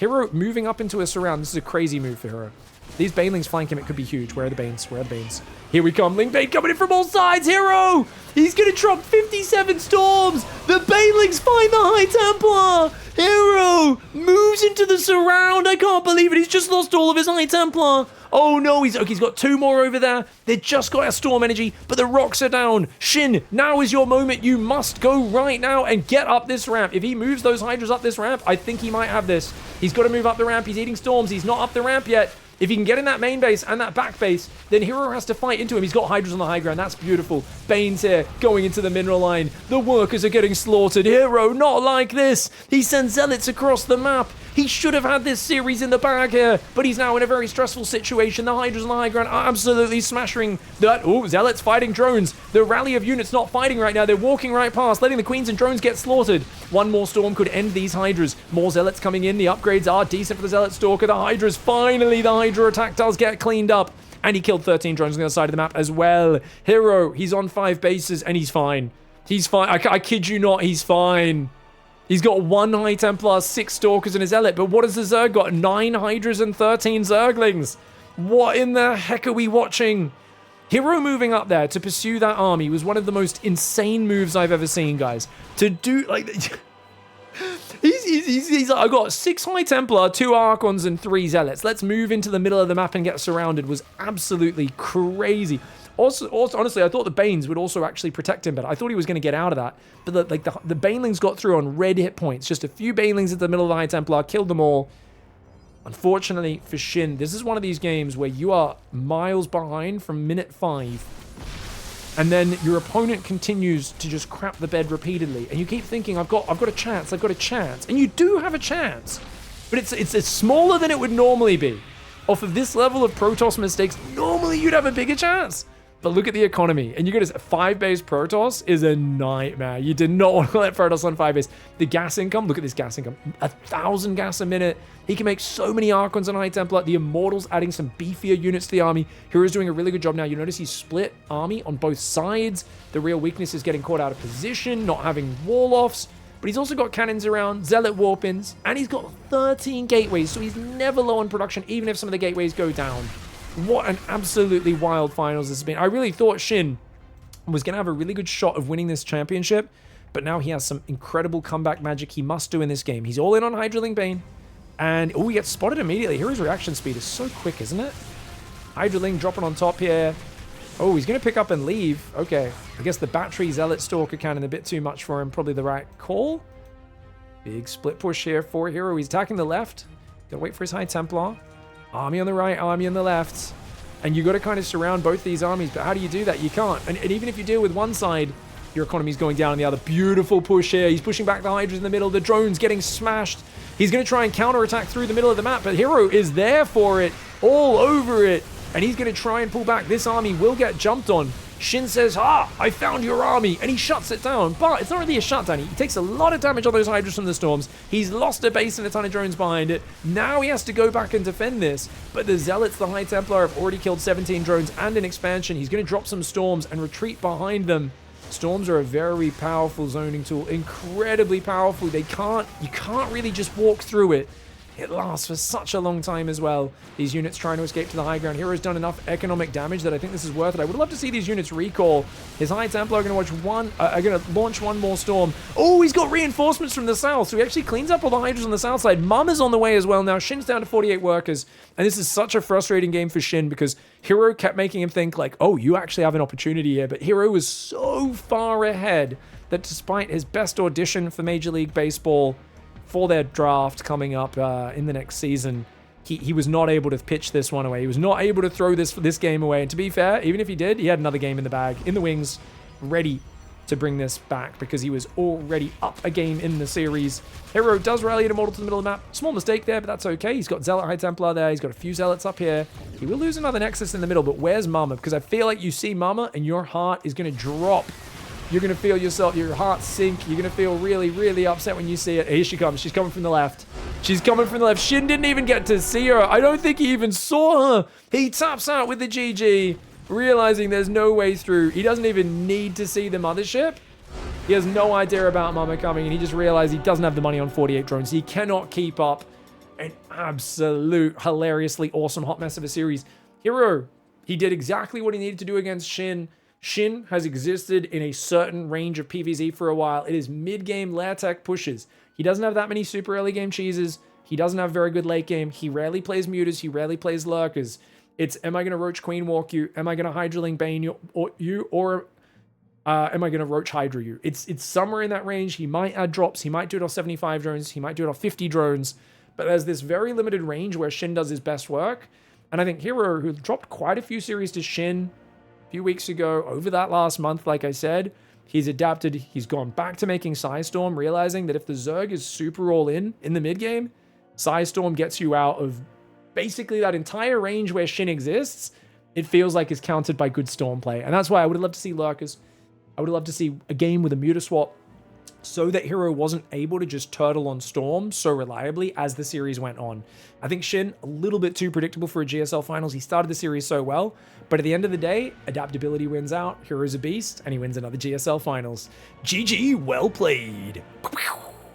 herO moving up into a surround. This is a crazy move for herO. These Banelings flank him, it could be huge. Where are the Banes? Where are the Banes? Here we come. Link Bane coming in from all sides. herO! He's going to drop 57 storms. The Banelings find the High Templar. herO moves into the surround. I can't believe it. He's just lost all of his High Templar. Oh no, he's got 2 more over there. They just got a storm energy, but the rocks are down. Shin, now is your moment. You must go right now and get up this ramp. If he moves those Hydras up this ramp, I think he might have this. He's got to move up the ramp. He's eating storms. He's not up the ramp yet. If he can get in that main base and that back base, then herO has to fight into him. He's got Hydras on the high ground. That's beautiful. Bane's here, going into the mineral line. The workers are getting slaughtered. herO, not like this. He sends Zealots across the map. He should have had this series in the bag here, but he's now in a very stressful situation. The Hydras on the high ground are absolutely smashing that. Oh, Zealots fighting drones. The rally of units not fighting right now. They're walking right past, letting the Queens and drones get slaughtered. One more storm could end these Hydras. More Zealots coming in. The upgrades are decent for the Zealot Stalker. The Hydras, finally, the Hydra attack does get cleaned up. And he killed 13 drones on the other side of the map as well. herO, he's on 5 bases and he's fine. He's fine. I kid you not, he's fine. He's got 1 High Templar, 6 Stalkers, and a Zealot. But what has the Zerg got? 9 Hydras and 13 Zerglings. What in the heck are we watching? herO moving up there to pursue that army was one of the most insane moves I've ever seen, guys. To do, like... He's like, I got 6 High Templar, 2 Archons, and 3 Zealots. Let's move into the middle of the map and get surrounded. Was absolutely crazy. Also, honestly, I thought the Banes would also actually protect him better. I thought he was going to get out of that. But the Banelings got through on red hit points. Just a few Banelings at the middle of the High Templar, killed them all. Unfortunately for Shin, this is one of these games where you are miles behind from minute 5. And then your opponent continues to just crap the bed repeatedly. And you keep thinking, I've got a chance, I've got a chance. And you do have a chance. But it's smaller than it would normally be. Off of this level of Protoss mistakes, normally you'd have a bigger chance. But look at the economy. And you get a 5-base Protoss is a nightmare. You did not want to let Protoss on 5 base. The gas income, look at this gas income. 1,000 gas a minute. He can make so many Archons on High Templar. The Immortals adding some beefier units to the army. hero's doing a really good job now. You notice he's split army on both sides. The real weakness is getting caught out of position, not having wall-offs. But he's also got cannons around, Zealot warpins, and he's got 13 gateways, so he's never low on production, even if some of the gateways go down. What an absolutely wild finals this has been. I really thought Shin was going to have a really good shot of winning this championship, but now he has some incredible comeback magic he must do in this game. He's all in on Hydraling Bane, and he gets spotted immediately. hero's reaction speed is so quick, isn't it? Hydraling dropping on top here. Oh, he's going to pick up and leave. Okay, I guess the battery Zealot Stalker cannon a bit too much for him. Probably the right call. Big split push here for herO. He's attacking the left. Gotta wait for his High Templar. Army on the right, army on the left. And you got to kind of surround both these armies. But how do you do that? You can't. And even if you deal with one side, your economy's going down on the other. Beautiful push here. He's pushing back the Hydras in the middle. The drone's getting smashed. He's going to try and counterattack through the middle of the map. But herO is there for it. all over it. And he's going to try and pull back. This army will get jumped on. Shin says, I found your army, and he shuts it down. But it's not really a shutdown. He takes a lot of damage on those Hydras from the storms. He's lost a base and a ton of drones behind it. Now he has to go back and defend this. But the Zealots, the High Templar, have already killed 17 drones and an expansion. He's going to drop some storms and retreat behind them. Storms are a very powerful zoning tool, incredibly powerful. You can't really just walk through it. It lasts for such a long time as well. These units trying to escape to the high ground. hero's done enough economic damage that I think this is worth it. I would love to see these units recall. His High Templar are going to launch one more storm. Oh, he's got reinforcements from the south, so he actually cleans up all the Hydras on the south side. Mama's on the way as well now. Shin's down to 48 workers, and this is such a frustrating game for Shin because herO kept making him think like, oh, you actually have an opportunity here, but herO was so far ahead that despite his best audition for Major League Baseball for their draft coming up in the next season, he was not able to pitch this one away. He was not able to throw this game away. And to be fair, even if he did, he had another game in the bag, in the wings, ready to bring this back because he was already up a game in the series. herO does rally an Immortal to the middle of the map. Small mistake there, but that's okay. He's got Zealot High Templar there. He's got a few Zealots up here. He will lose another Nexus in the middle, but where's Mama? Because I feel like you see Mama and your heart is going to drop. You're going to feel your heart sink. You're going to feel really, really upset when you see it. Here she comes. She's coming from the left. She's coming from the left. Shin didn't even get to see her. I don't think he even saw her. He taps out with the GG, realizing there's no way through. He doesn't even need to see the mothership. He has no idea about Mama coming, and he just realized he doesn't have the money on 48 drones. He cannot keep up an absolute, hilariously awesome hot mess of a series. herO, he did exactly what he needed to do against Shin. Shin has existed in a certain range of PvZ for a while. It is mid-game lair tech pushes. He doesn't have that many super early game cheeses. He doesn't have very good late game. He rarely plays mutas. He rarely plays lurkers. It's, am I going to Roach Queen walk you? Am I going to Hydraling Bane you? Or am I going to Roach Hydra you? It's somewhere in that range. He might add drops. He might do it off 75 drones. He might do it off 50 drones. But there's this very limited range where Shin does his best work. And I think herO, who dropped quite a few series to Shin few weeks ago, over that last month, like I said, he's adapted. He's gone back to making Psystorm, realizing that if the Zerg is super all in the mid game, Psystorm gets you out of basically that entire range where Shin exists. It feels like it's countered by good Storm play. And that's why I would have loved to see Lurkers. I would have loved to see a game with a Muta swap so that herO wasn't able to just turtle on Storm so reliably as the series went on. I think Shin, a little bit too predictable for a GSL finals. He started the series so well, but at the end of the day, adaptability wins out. herO's a beast, and he wins another GSL finals. GG, well played.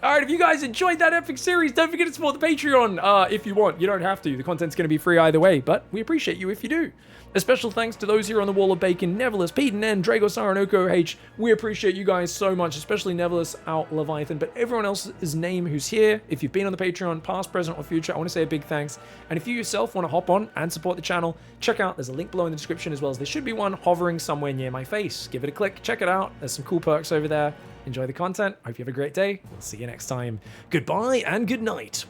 All right, if you guys enjoyed that epic series, don't forget to support the Patreon if you want. You don't have to. The content's going to be free either way, but we appreciate you if you do. A special thanks to those here on the Wall of Bacon, Neverless, Pete and N, Drago, Saranoko H. We appreciate you guys so much, especially Neverless, Out, Leviathan, but everyone else's name who's here. If you've been on the Patreon, past, present, or future, I want to say a big thanks. And if you yourself want to hop on and support the channel, check out, there's a link below in the description, as well as there should be one hovering somewhere near my face. Give it a click, check it out. There's some cool perks over there. Enjoy the content. Hope you have a great day. We'll see you next time. Goodbye and good night.